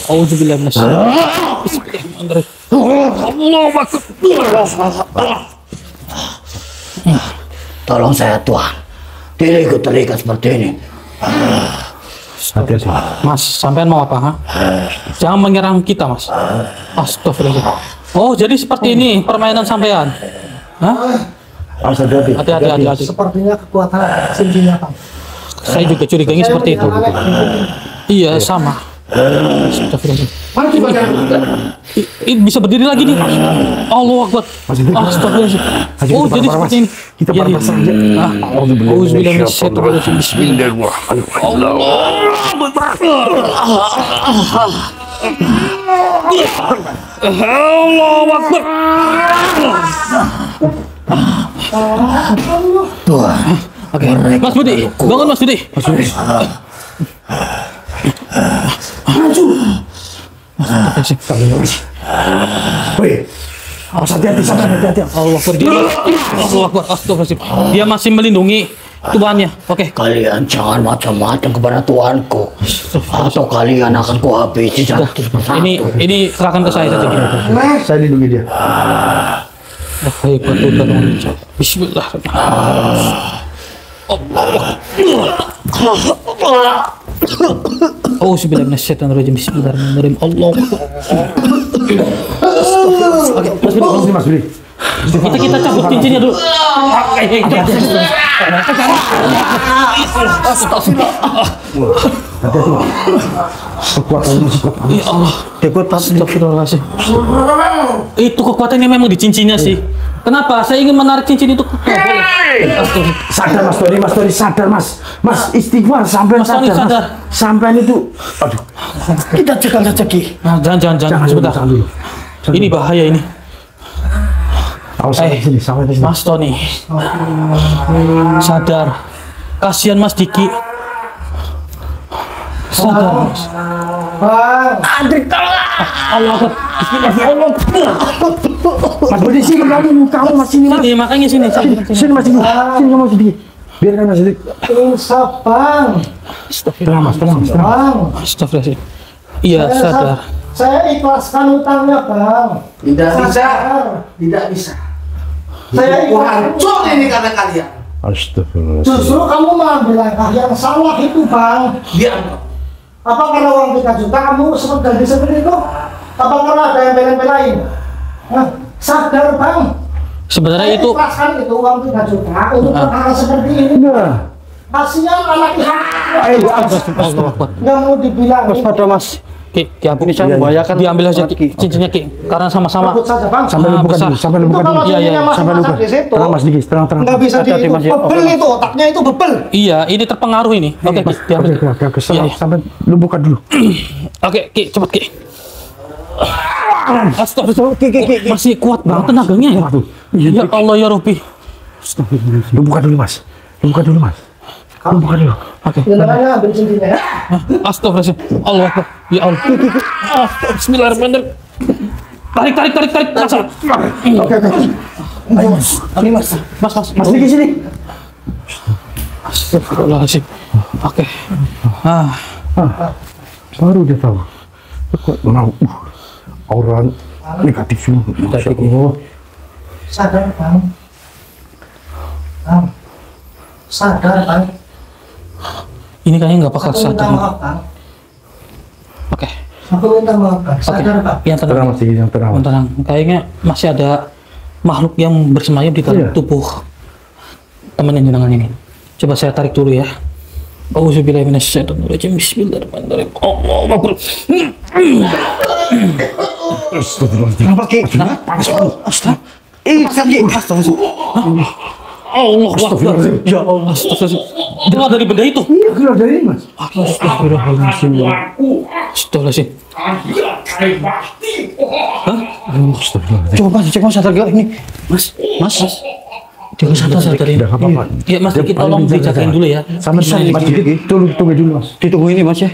Auzubillah minasyaitonir Tolong saya Tuhan. diriku terikat seperti ini. Hati-hati. Mas, sampean mau apa? Ha? Jangan menyerang kita, Mas. Astagfirullah. Oh, jadi seperti ini permainan sampean? Hah? Mas, hati-hati. Hati-hati. Sepertinya kekuatan cincinnya, Bang. Saya juga curiganya seperti itu. Iya, sama. Astagfirullah. Mana coba jangan. Ini bisa berdiri lagi nih. Allahu Akbar. Astagfirullah. Oh, jadi seperti ini. Kita Iya, bareng saja. Auzubillahi minasyaitonirrajim. Bismillahirrahmanirrahim. Allahu Akbar. Oke, Mas Budi, bangun Mas Budi. Woi, awas hati-hati, hati-hati. Allah Akbar. Allah Akbar. Astagfirullahaladzim. Dia masih melindungi tuannya. Oke. Kalian jangan macam-macam kepada tuanku, atau kalian akan kuhabisi satu persatu. Ini serahkan ke saya saja. Saya lindungi dia. Oh, bismillahirrahmanirrahim. Bismillahirrahmanirrahim. Allah. Oke, Mas Budi. kita cabut cincinnya dulu. Kekuatannya masih kuat. Ya Allah. Astagfirullahaladzim. Itu kekuatannya memang di cincinnya sih. Kenapa? Saya ingin menarik cincin itu. Sadar Mas Tony, sadar Mas. Mas istighfar, sampai Mas Tony, sadar. sadar. Sampai itu. Aduh. Kita cekal saja Ki. Nah, jangan sebentar. Jangan dulu. Ini bahaya ini. Awas sampai sini, sampai sini. Mas Tony. Sadar. Kasihan Mas Diki. Sadar, Mas. Bang, Allah Akbar. Bismillah. Mas Budi sini kamu Mas sini Mas. Sini, makanya sini. Sini Mas Diki. Sini Mas Diki. Biarkan Mas Diki. insaf Bang. Tenang Mas, tenang. Bang, Astagfirullahaladzim. Iya, sadar. saya ikhlaskan utangnya Bang. Tidak bisa. Sadar. Tidak bisa. Saya Gua ikhlaskan. hancur ini karena kalian. Astagfirullah. Justru kamu mengambil langkah yang salah itu Bang. Dia Apa karena uang 3 juta kamu sempat ganti seperti itu? Apa karena ada yang belain-belain? Hah? Sadar Bang. Sebenarnya itu ikhlaskan itu uang 3 juta untuk perkara seperti ini. Nah. Kasihan anak ibu. Allah Akbar. Nggak mau dibilang. Waspada Mas. Ki, Ini saya membahayakan. diambil aja Ki, cincinnya Ki, karena sama-sama Sebut saja Bang. Sampai lumpuhkan besar. dulu, sampai Itu lumpuhkan kalau dulu. cincinnya masih Sampai masak lumpuhkan. di situ. Tenang Mas Diki, tenang. Nggak bisa di Hati-hati, Mas, ya. bebel itu otaknya itu bebel. Iya, ini terpengaruh ini. Oke, Ki, diambil. Oke, Iya, iya. sampai lumpuhkan dulu. Oke, Ki, cepat Ki. Astagfirullah. Ki. Masih kuat banget tenaganya ya. Ya Allah ya Rabbi. Lumpuhkan dulu Mas. Lumpuhkan dulu Mas. Lumpuhkan dulu. Oke. Jangan ambil cincinnya ya. Astagfirullahaladzim. Allah Akbar. Ya Allah. Bismillahirrahmanirrahim. Tarik. Masa. Oke. Ayo Mas. Ini Mas. Mas Diki sini. Astagfirullahaladzim. Oke. Baru dia tahu. Mau aura negatif ini. Masya Allah. Sadar Bang. Bang. Sadar Bang. Ini kayaknya nggak bakal Aku minta sadar. maaf Bang. Oke. Aku minta maaf Bang. Sadar Bang. Yang tenang. Tenang Mas Diki, yang tenang. Yang tenang. Kayaknya masih ada makhluk yang bersemayam di dalam Iya. tubuh teman yang jenengan ini. Coba saya tarik dulu ya. Auzubillahi minasyaitonirrajim. Bismillahirrahmanirrahim. Allahu Akbar. Kenapa Ki? Panas banget. Allah Akbar. Ya Allah. Astagfirullahaladzim. Keluar dari benda itu. Iya, keluar dari ini Mas. Astagfirullahaladzim. Astagfirullahaladzim. Coba Mas, cek Mas sadar gak ini? Mas. Jangan sadar ini. Udah, nggak apa-apa. Ya Mas, Dia kita paling tolong pintar dijagain saja. dulu ya. Sama Mas Diki, tunggu dulu Mas. Ditunggu ini Mas ya.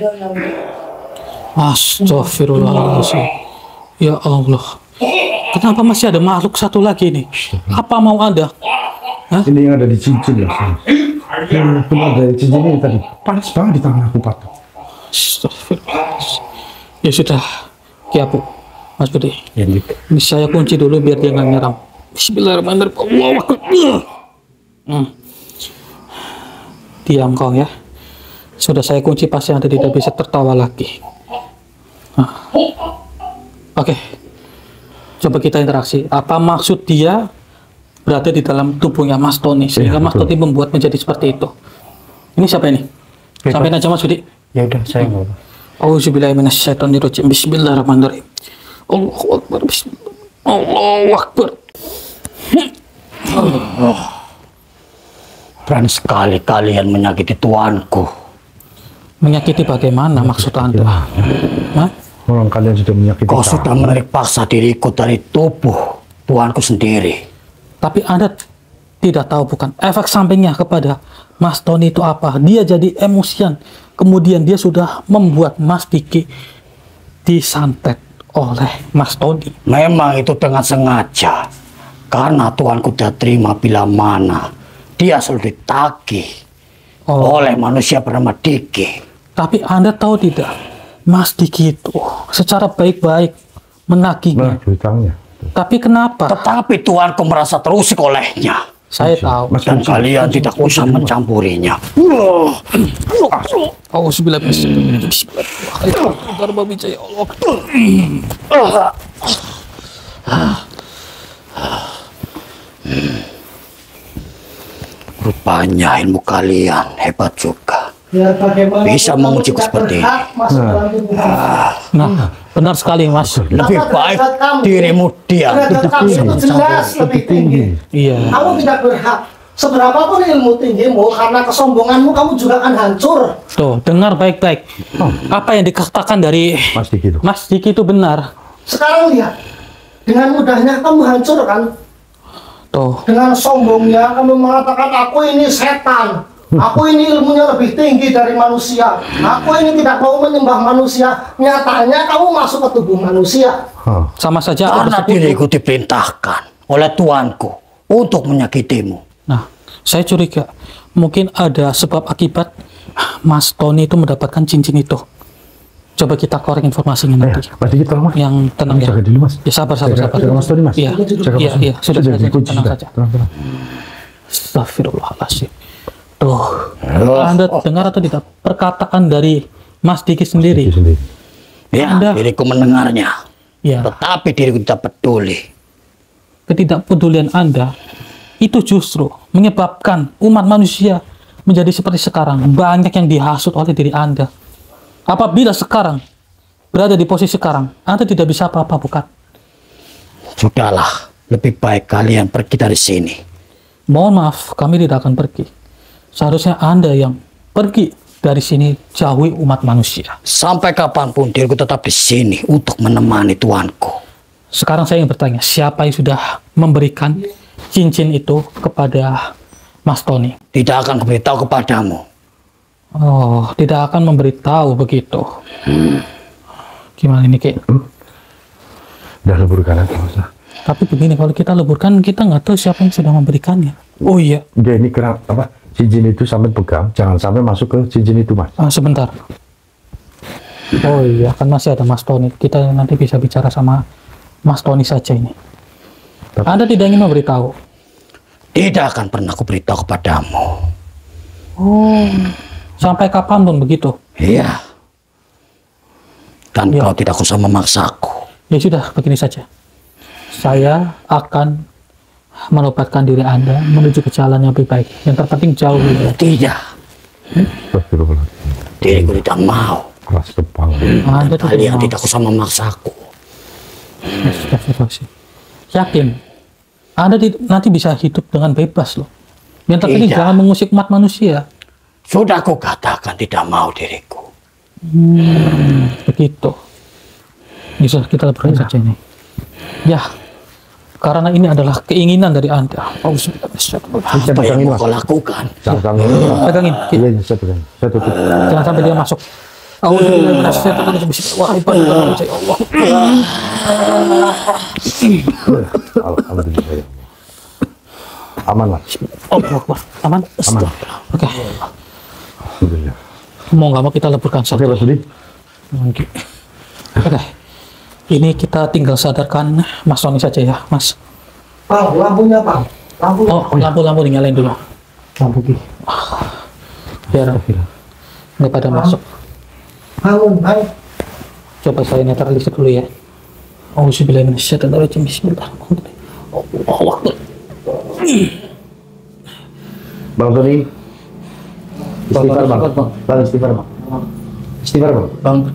Astagfirullahaladzim. Ya Allah. Kenapa masih ada makhluk satu lagi nih? Apa mau Anda? Ini yang ada di cincin ya. Yang keluar dari cincin ini tadi. Panas banget di tangan aku Pak. Astagfirullahaladzim. Ya sudah. Kiapu. Mas Budi. Ya, Dik. Ini saya kunci dulu biar dia nggak nyerang. Bismillahirrahmanirrahim. Allahu Akbar. Diam kau ya. Sudah saya kunci pasti Anda tidak bisa tertawa lagi. Nah. Oke. Coba kita interaksi. Apa maksud dia berada di dalam tubuhnya Mas Tony sehingga Mas Tony membuat menjadi seperti itu? Ini siapa ini? Sampai aja Mas Budi. Ya udah, saya nggak apa. Auzubillahi minasyaitonirrajim. Bismillahirrahmanirrahim. Allahu Akbar. Bismillah. Allahu Akbar. Berani sekali kalian menyakiti tuanku. Menyakiti bagaimana maksud Anda? Hah? Orang kalian sudah menyakiti Kau kami. sudah menarik paksa diriku dari tubuh tuanku sendiri. Tapi Anda tidak tahu bukan efek sampingnya kepada Mas Tony itu apa? Dia jadi emosian. Kemudian dia sudah membuat Mas Diki disantet oleh Mas Tony. Memang itu dengan sengaja. Karena tuanku tidak terima bila mana dia selalu ditagih oleh manusia bernama Diki. Tapi Anda tahu tidak, Mas Diki itu secara baik-baik menagihnya. Hutangnya. Tapi kenapa? Tetapi tuanku merasa terusik olehnya. Saya tahu. Dan kalian tidak usah mencampurinya. Auzubillah Rupanya ilmu kalian hebat juga. Ya, bagaimana Bisa kamu mengujiku tidak seperti ini. berhak masuk dalam tubuh kamu? Nah, benar sekali Mas. Lebih baik dirimu diam. Derajat kamu itu jelas lebih tinggi. Iya. Kamu tidak berhak. Seberapapun ilmu tinggimu, karena kesombonganmu kamu juga akan hancur. Tuh, dengar baik-baik. Apa yang dikatakan dari Mas Diki itu. Mas Diki itu benar. Sekarang lihat, dengan mudahnya kamu hancur kan? Tuh, Dengan sombongnya kamu mengatakan aku ini setan. Aku ini ilmunya lebih tinggi dari manusia. Aku ini tidak mau menyembah manusia. Nyatanya kamu masuk ke tubuh manusia. sama saja aku Karena bersekutu. diriku diperintahkan oleh tuanku untuk menyakitimu. Nah, saya curiga mungkin ada sebab akibat Mas Tony itu mendapatkan cincin itu. Coba kita korek informasinya nanti. Mas Diki tolong Mas. Yang tenang ya. Jaga dulu Mas. Ya sabar. Jaga Mas Tony Mas. Iya, Jaga iya, Mas Tony. iya. Sudah, dikunci tenang sudah. saja. Tenang. Astagfirullahaladzim. Tuh, Anda dengar atau tidak perkataan dari Mas Diki sendiri? Diki sendiri. Ya, Anda- diriku mendengarnya. Ya, Tetapi diriku tidak peduli. ketidakpedulian Anda itu justru menyebabkan umat manusia menjadi seperti sekarang. Banyak yang dihasut oleh diri Anda. Apabila sekarang berada di posisi sekarang, Anda tidak bisa apa-apa, bukan? Sudahlah, lebih baik kalian pergi dari sini. Mohon maaf, kami tidak akan pergi. Seharusnya Anda yang pergi dari sini, jauhi umat manusia. Sampai kapanpun diriku tetap di sini untuk menemani tuanku. Sekarang saya ingin bertanya, siapa yang sudah memberikan cincin itu kepada Mas Tony? Tidak akan kuberitahu kepadamu. Oh, tidak akan memberitahu begitu. Gimana ini, Kek? Udah leburkan aja Mas. Tapi begini, kalau kita leburkan, kita nggak tahu siapa yang sudah memberikannya. Oh iya, Dia ini kena apa? Cincin itu sampai pegang, jangan sampai masuk ke cincin itu Mas. sebentar. Oh iya, kan masih ada Mas Tony. Kita nanti bisa bicara sama Mas Tony saja ini. Anda tidak ingin memberitahu? Tidak akan pernah kuberitahu kepadamu. Oh, sampai kapanpun begitu? Iya. Dan Ya. kau tidak usah memaksaku. Ya sudah, begini saja. Saya akan menobatkan diri Anda menuju ke jalan yang lebih baik. Yang terpenting jauh. Tidak. Astagfirullahaladzim. Diriku tidak mau. Keras kepala. Anda tidak Kalian mau. tidak usah memaksaku. Astagfirullahaladzim. Yakin? Anda nanti bisa hidup dengan bebas loh. Yang terpenting Tidak. jangan mengusik umat manusia. Sudah aku katakan tidak mau diriku. Begitu. Bisa kita leburkan saja ini. Ya, karena ini adalah keinginan dari Anda. Apa yang mau kau lakukan? Jangan Pegangin. Iya, saya pegang. Saya tutup. Jangan sampai dia masuk. Alhamdulillah. Ya. Aman Mas. Aman? Aman. Oke. Alhamdulillah. Mau nggak mau kita leburkan Oke saja. Mas Budi. Oke. Ini kita tinggal sadarkan Mas Tony saja ya, Mas. Bang, lampunya bang. Lampu. Oh, lampu-lampu dinyalain dulu. Lampu gini. biar nggak pada masuk. Bangun, bang. Coba saya netralisir dulu ya. Auzubillahi minasyaitonirrajim. Bismillahirrahmanirrahim. Allahu Akbar. Bang Tony. Istighfar bang. Bang istighfar bang. Istighfar bang. Bang,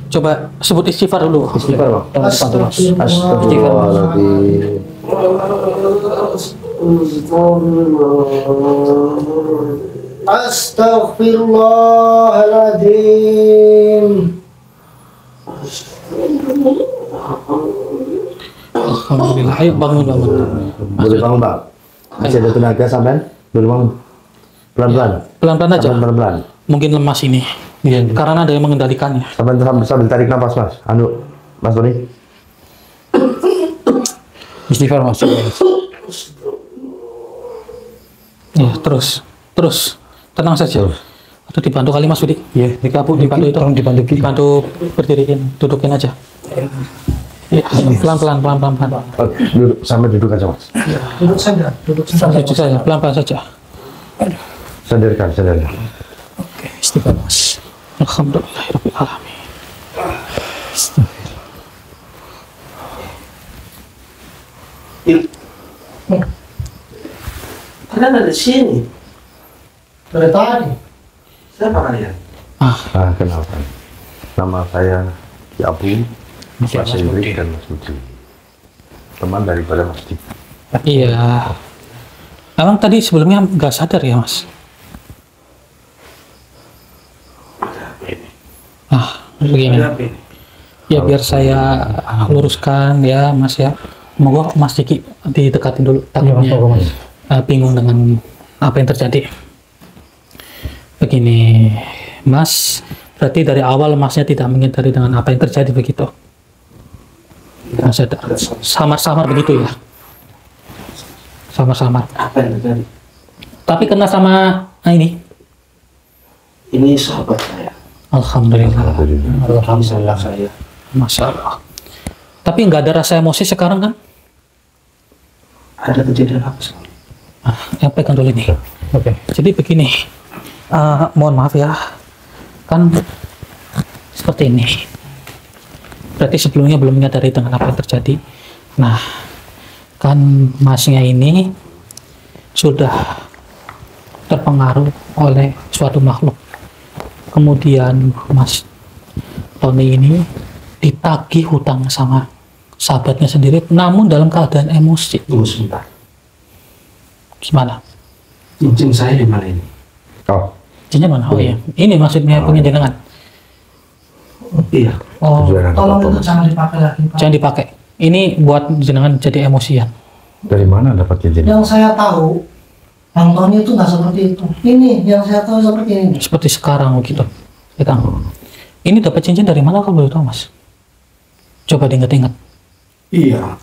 coba sebut istighfar dulu. Istighfar bang. Astagfirullah. Astagfirullahaladzim. Astaghfirullahaladzim. Alhamdulillah. Ayo bangun. Boleh bangun bang. Masih ada tenaga sampean? Boleh bangun. Pelan-pelan. Pelan-pelan aja. Sampean pelan-pelan. Mungkin lemas ini. Iya, karena ada yang mengendalikannya. Sambil tarik nafas mas. Mas Tony. Istighfar Mas. Ya, terus. Tenang saja. Atau dibantu kali Mas Budi. Iya, dibantu itu. Tolong Dibantu berdiriin, dudukin aja. Ya, pelan-pelan. Duduk, sampai duduk aja mas. Duduk saja. Duduk saja, pelan-pelan saja. Sadarkan. Oke, istighfar Mas. Alhamdulillahirabbil alamin. Kalian ada di sini. Dari tadi. Siapa kalian? Kenalkan. Nama saya Ki Abu, Mas Hendrik dan Mas Budi. Teman daripada Mas Dik. Iya. Emang tadi sebelumnya nggak sadar ya Mas? Begini. Ya biar saya luruskan ya Mas ya. Moga Mas Diki didekatin dulu. Takutnya bingung dengan apa yang terjadi. Begini, Mas. Berarti dari awal Masnya tidak mengingkari dengan apa yang terjadi begitu. Mas sadar. Samar-samar begitu ya. Samar-samar. Apa yang terjadi? Tapi kena sama ini. Ini sahabat saya. Alhamdulillah. Alhamdulillah saya. Masya Allah. Tapi nggak ada rasa emosi sekarang kan? Ada kejadian apa sih? Yang pegang dulu ini. Oke. Jadi begini, mohon maaf ya, kan seperti ini. Berarti sebelumnya belum menyadari dengan apa yang terjadi. Nah, kan Masnya ini sudah terpengaruh oleh suatu makhluk. Kemudian Mas Tony ini ditagih hutang sama sahabatnya sendiri, namun dalam keadaan emosi. Tunggu sebentar. Gimana? Cincin saya di mana ini? Oh, Cincinnya mana? Oh iya, ini maksudnya punya jenengan. Iya. Oh, tujuan Tolong apa, itu Mas? jangan dipakai lagi, Pak. jangan dipakai. Ini buat jenengan jadi emosian. Dari mana dapat cincin? Yang saya tahu, Bang Tony itu nggak seperti itu. Ini yang saya tahu seperti ini. Seperti sekarang gitu. Pegang. Ini dapat cincin dari mana kalau boleh tahu, Mas? Coba diingat-ingat. Iya.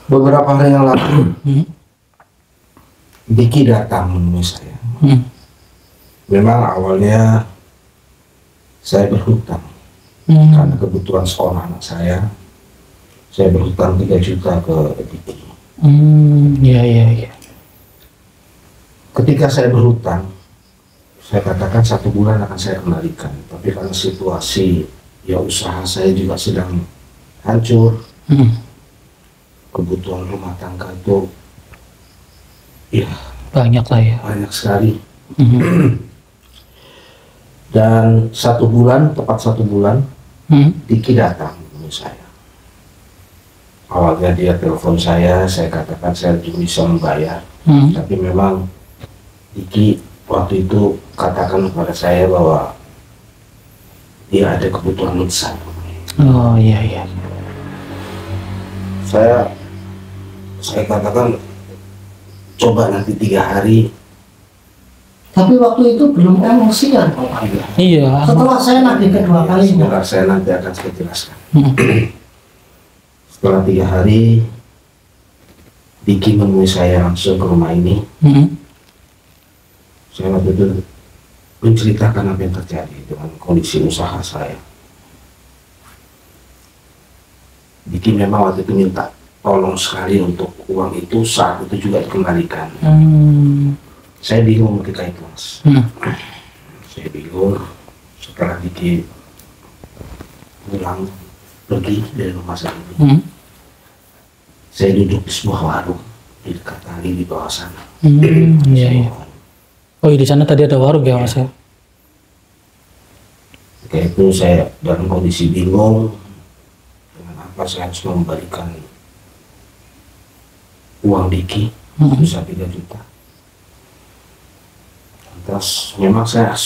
Beberapa hari yang lalu, Diki datang menemui saya. Memang awalnya saya berhutang karena kebutuhan sekolah anak saya. Saya berhutang 3 juta ke Diki. Iya. Ketika saya berhutang, saya katakan 1 bulan akan saya kembalikan. Tapi karena situasi, ya usaha saya juga sedang hancur. Kebutuhan rumah tangga itu, ya Banyak lah ya. banyak sekali. Dan 1 bulan, tepat 1 bulan, Diki datang menemui saya. Awalnya dia telepon saya katakan saya belum bisa membayar. Tapi memang Diki waktu itu katakan kepada saya bahwa dia ada kebutuhan besar. Oh iya. Saya katakan coba nanti 3 hari. Tapi waktu itu belum emosian, Pak. Iya. Setelah saya nagih kedua kalinya. Sebentar, saya nanti akan saya jelaskan. Setelah 3 hari, Diki menemui saya langsung ke rumah ini. Saya waktu itu menceritakan apa yang terjadi dengan kondisi usaha saya. Diki memang waktu itu minta tolong sekali untuk uang itu saat itu juga dikembalikan. saya bingung ketika itu, Mas. Saya bingung setelah Diki pulang pergi dari rumah saya ini. Saya duduk di sebuah warung di dekat kali di bawah sana. Iya. Oh, di sana tadi ada warung ya, Mas ya? Ketika itu saya dalam kondisi bingung dengan apa saya harus membalikan uang Diki sebesar 3 juta. Terus memang saya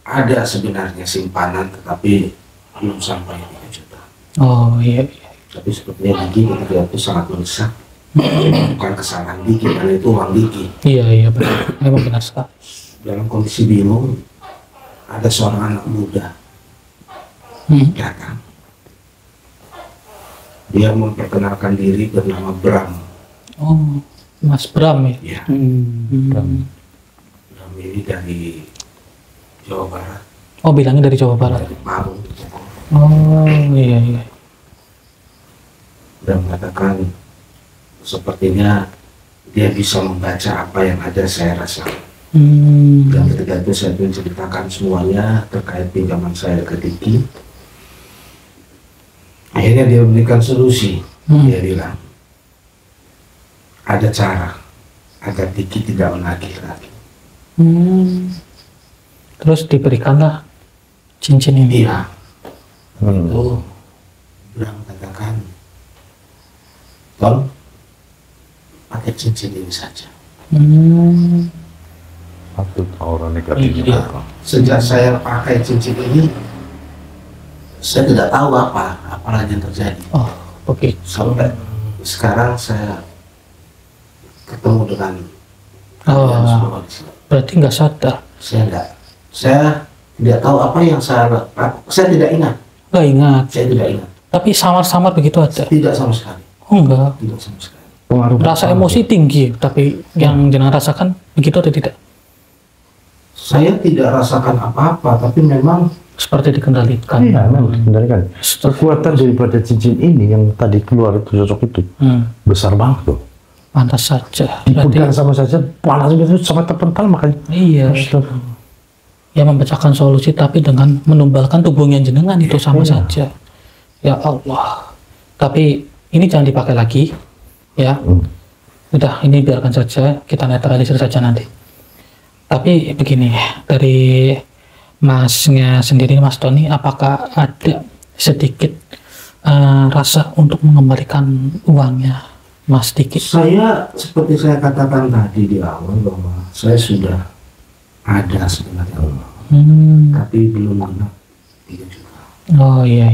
ada sebenarnya simpanan, tetapi belum sampai 3 juta. Oh iya. Tapi sepertinya Diki ketika itu sangat mendesak. Bukan kesalahan Diki, karena itu uang Diki. Iya benar, memang benar sekali. Dalam kondisi bingung, ada seorang anak muda datang. Dia memperkenalkan diri bernama Bram. Oh, Mas Bram ya? Ya, Bram. Bram ini dari Jawa Barat, Oh, bilangnya dari Jawa Barat. dari Parung. Oh iya. Bram mengatakan sepertinya dia bisa membaca apa yang ada saya rasakan. Dan ketika itu saya menceritakan semuanya terkait pinjaman saya ke Diki. Akhirnya dia memberikan solusi. Dia bilang ada cara agar Diki tidak menagih lagi. Terus diberikanlah cincin ini. Iya. Itu Bram katakan, Tom, pakai cincin ini saja. Satu aura negatifnya. Iya. Sejak saya pakai cincin ini, saya tidak tahu apa lagi yang terjadi. Oh, oke. Sampai sekarang saya ketemu dengan kalian Oh, semua di sini. berarti nggak sadar. Saya tidak tahu apa yang saya tidak ingat. Nggak ingat. Saya tidak ingat. Tapi samar-samar begitu ada. Tidak sama sekali. Oh enggak. Tidak sama sekali. Pengaruh Rasa emosi tinggi, tapi yang jenengan rasakan begitu atau tidak? Saya tidak rasakan apa-apa, tapi memang Seperti dikendalikan. Iya, memang dikendalikan. Kekuatan daripada cincin ini yang tadi keluar itu sosok itu besar banget loh. Pantas saja. Dipegang Berarti sama saja panas itu sangat terpental makanya. iya. Ya membacakan solusi tapi dengan menumbalkan tubuhnya jenengan itu sama saja. Ya Allah. Tapi ini jangan dipakai lagi. Ya. Udah, ini biarkan saja, kita netralisir saja nanti. Tapi begini, dari Masnya sendiri, Mas Tony, apakah ada sedikit rasa untuk mengembalikan uangnya Mas Diki? saya seperti saya katakan tadi di awal bahwa saya sudah ada sebenarnya uang, tapi belum genap 3 juta. Oh iya.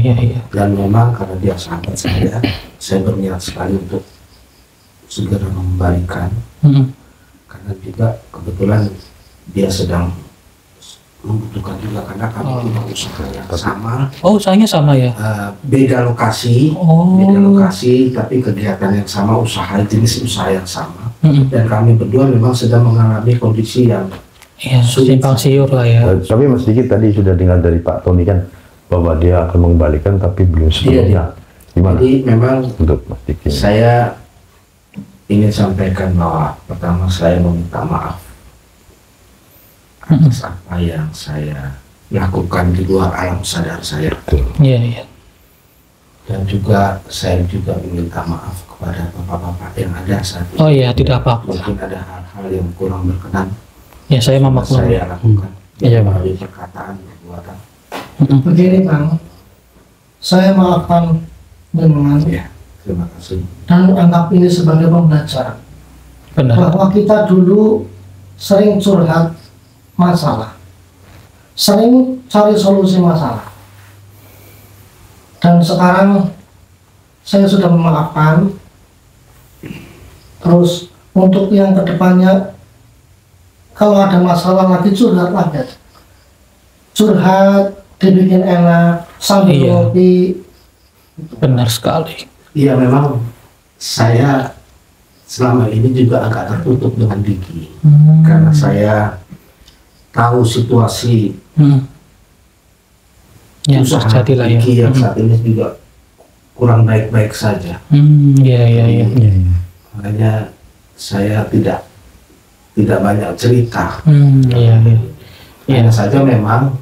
Dan memang karena dia sahabat saya berniat sekali untuk segera mengembalikan. Karena juga kebetulan dia sedang membutuhkan juga, karena kami punya usaha yang sama. Oh, usahanya sama ya? Beda lokasi, tapi kegiatan yang sama, jenis usaha yang sama. Dan kami berdua memang sedang mengalami kondisi yang simpang siur lah ya. Tapi Mas Diki tadi sudah dengar dari Pak Tony kan bahwa dia akan mengembalikan tapi belum sepenuhnya. Gimana? Jadi memang Untuk Mas Diki. saya ingin sampaikan bahwa pertama saya meminta maaf atas apa yang saya lakukan di luar alam sadar saya. Iya. Dan juga saya juga meminta maaf kepada bapak-bapak yang ada saat ini. Oh iya, tidak apa-apa. Mungkin ada hal-hal yang kurang berkenan Ya, saya yang memaklumi. saya lakukan. Iya, Pak. Melalui perkataan, perbuatan. Begini Bang, saya maafkan dengan Ya, terima kasih. dan anggap ini sebagai pembelajaran Benar. bahwa kita dulu sering curhat masalah, sering cari solusi masalah, dan sekarang saya sudah memaafkan. Terus untuk yang kedepannya, kalau ada masalah lagi curhat lagi, curhat dibikin enak sambil Iya. ngopi. Benar sekali. Iya, memang saya selama ini juga agak tertutup dengan Diki. Karena saya tahu situasi Yang usaha terjadi lah ya. Diki yang saat ini juga kurang baik-baik saja. Iya. Makanya saya tidak tidak banyak cerita. Iya. Hanya saja memang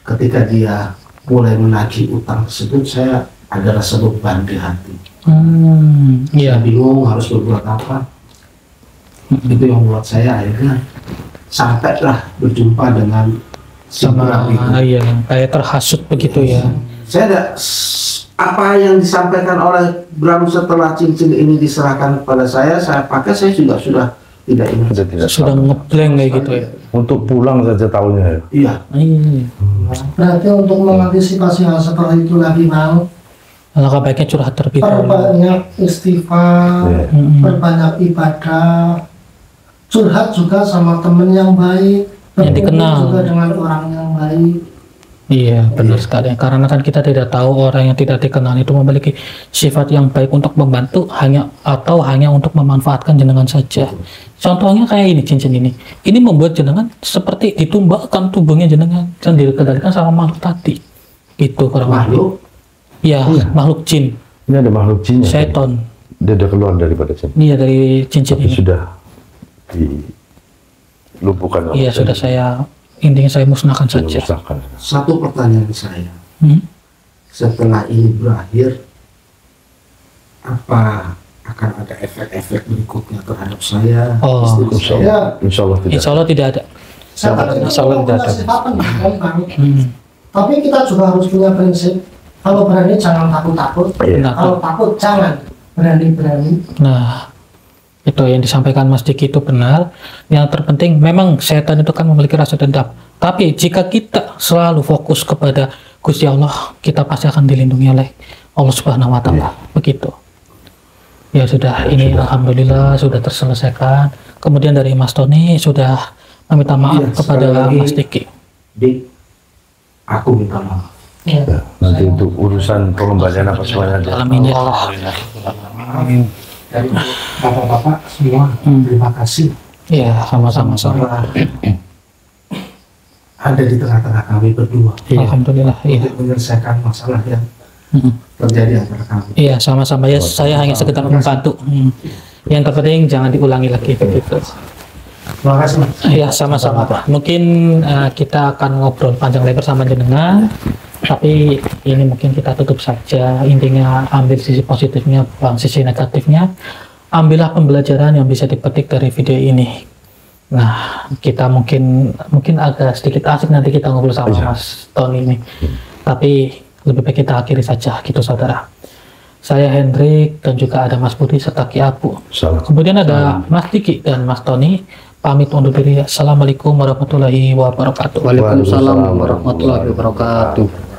ketika dia mulai menagih utang tersebut, saya ada rasa beban di hati. Iya. Saya bingung harus berbuat apa. Itu yang membuat saya akhirnya sampailah berjumpa dengan Sama iya, kayak terhasut begitu ya. Saya ada apa yang disampaikan oleh Bram setelah cincin ini diserahkan kepada saya pakai, saya juga sudah tidak ingat. Sudah ngeblank kayak gitu ya. Untuk pulang saja tahunya ya. Iya. Berarti untuk mengantisipasi hal seperti itu lagi, Bang, Alangkah baiknya curhat terlebih dahulu. perbanyak istighfar, perbanyak ibadah, curhat juga sama temen yang baik, Yang berkumpul dikenal. juga dengan orang yang baik. Iya, benar sekali. Karena kan kita tidak tahu orang yang tidak dikenal itu memiliki sifat yang baik untuk membantu hanya untuk memanfaatkan jenengan saja. Contohnya kayak ini, cincin ini. Ini membuat jenengan seperti ditumbakkan tubuhnya jenengan dan dikendalikan sama makhluk tadi. Itu kurang lebih. Makhluk? Ya, makhluk jin, Ini ada makhluk jinnya. seton. Dia udah keluar daripada sini. Iya, dari cincin Tapi ini. sudah dilumpuhkan. Iya, sudah intinya saya musnahkan saja. Musnahkan. Satu pertanyaan saya, Hmm? setelah ini berakhir, apa akan ada efek-efek berikutnya terhadap saya, Oh, istri saya? Insya Allah tidak. Insya Allah tidak ada. Saya tadi Insya Allah tidak ada. sifat pendidikan, Bang. Tapi kita juga harus punya prinsip, kalau berani jangan takut-takut, Nah, kalau takut jangan berani-berani. Nah, itu yang disampaikan Mas Diki itu benar. Yang terpenting memang setan itu kan memiliki rasa dendam. Tapi jika kita selalu fokus kepada Gusti Allah, kita pasti akan dilindungi oleh Allah Subhanahu wa taala. Begitu. Ya sudah, ini alhamdulillah sudah terselesaikan. Kemudian dari Mas Tony sudah meminta maaf Iya, kepada sekali lagi. Mas Diki. Dik, aku minta maaf. Ya. Nanti untuk urusan pengembalian apa semuanya ada. Amin ya Allah. Dari bapak-bapak semua, terima kasih Iya, sama-sama. telah ada di tengah-tengah kami berdua Alhamdulillah. Iya. untuk menyelesaikan masalah yang Mm-mm. terjadi antara kami. Iya, sama-sama ya. Saya hanya sekedar membantu. Yang terpenting jangan diulangi lagi begitu. Terima kasih, Mas. Ya, sama-sama Pak. Mungkin kita akan ngobrol panjang lebar sama jenengan, tapi ini mungkin kita tutup saja. Intinya ambil sisi positifnya, buang sisi negatifnya. Ambillah pembelajaran yang bisa dipetik dari video ini. Nah, kita mungkin agak sedikit asik nanti kita ngobrol sama Mas Tony ini. Tapi lebih baik kita akhiri saja gitu, saudara. Saya Hendrik dan juga ada Mas Budi serta Ki Abu. Salam. Kemudian ada Mas Diki dan Mas Tony. Pamit undur diri. Assalamualaikum warahmatullahi wabarakatuh. Waalaikumsalam warahmatullahi wabarakatuh.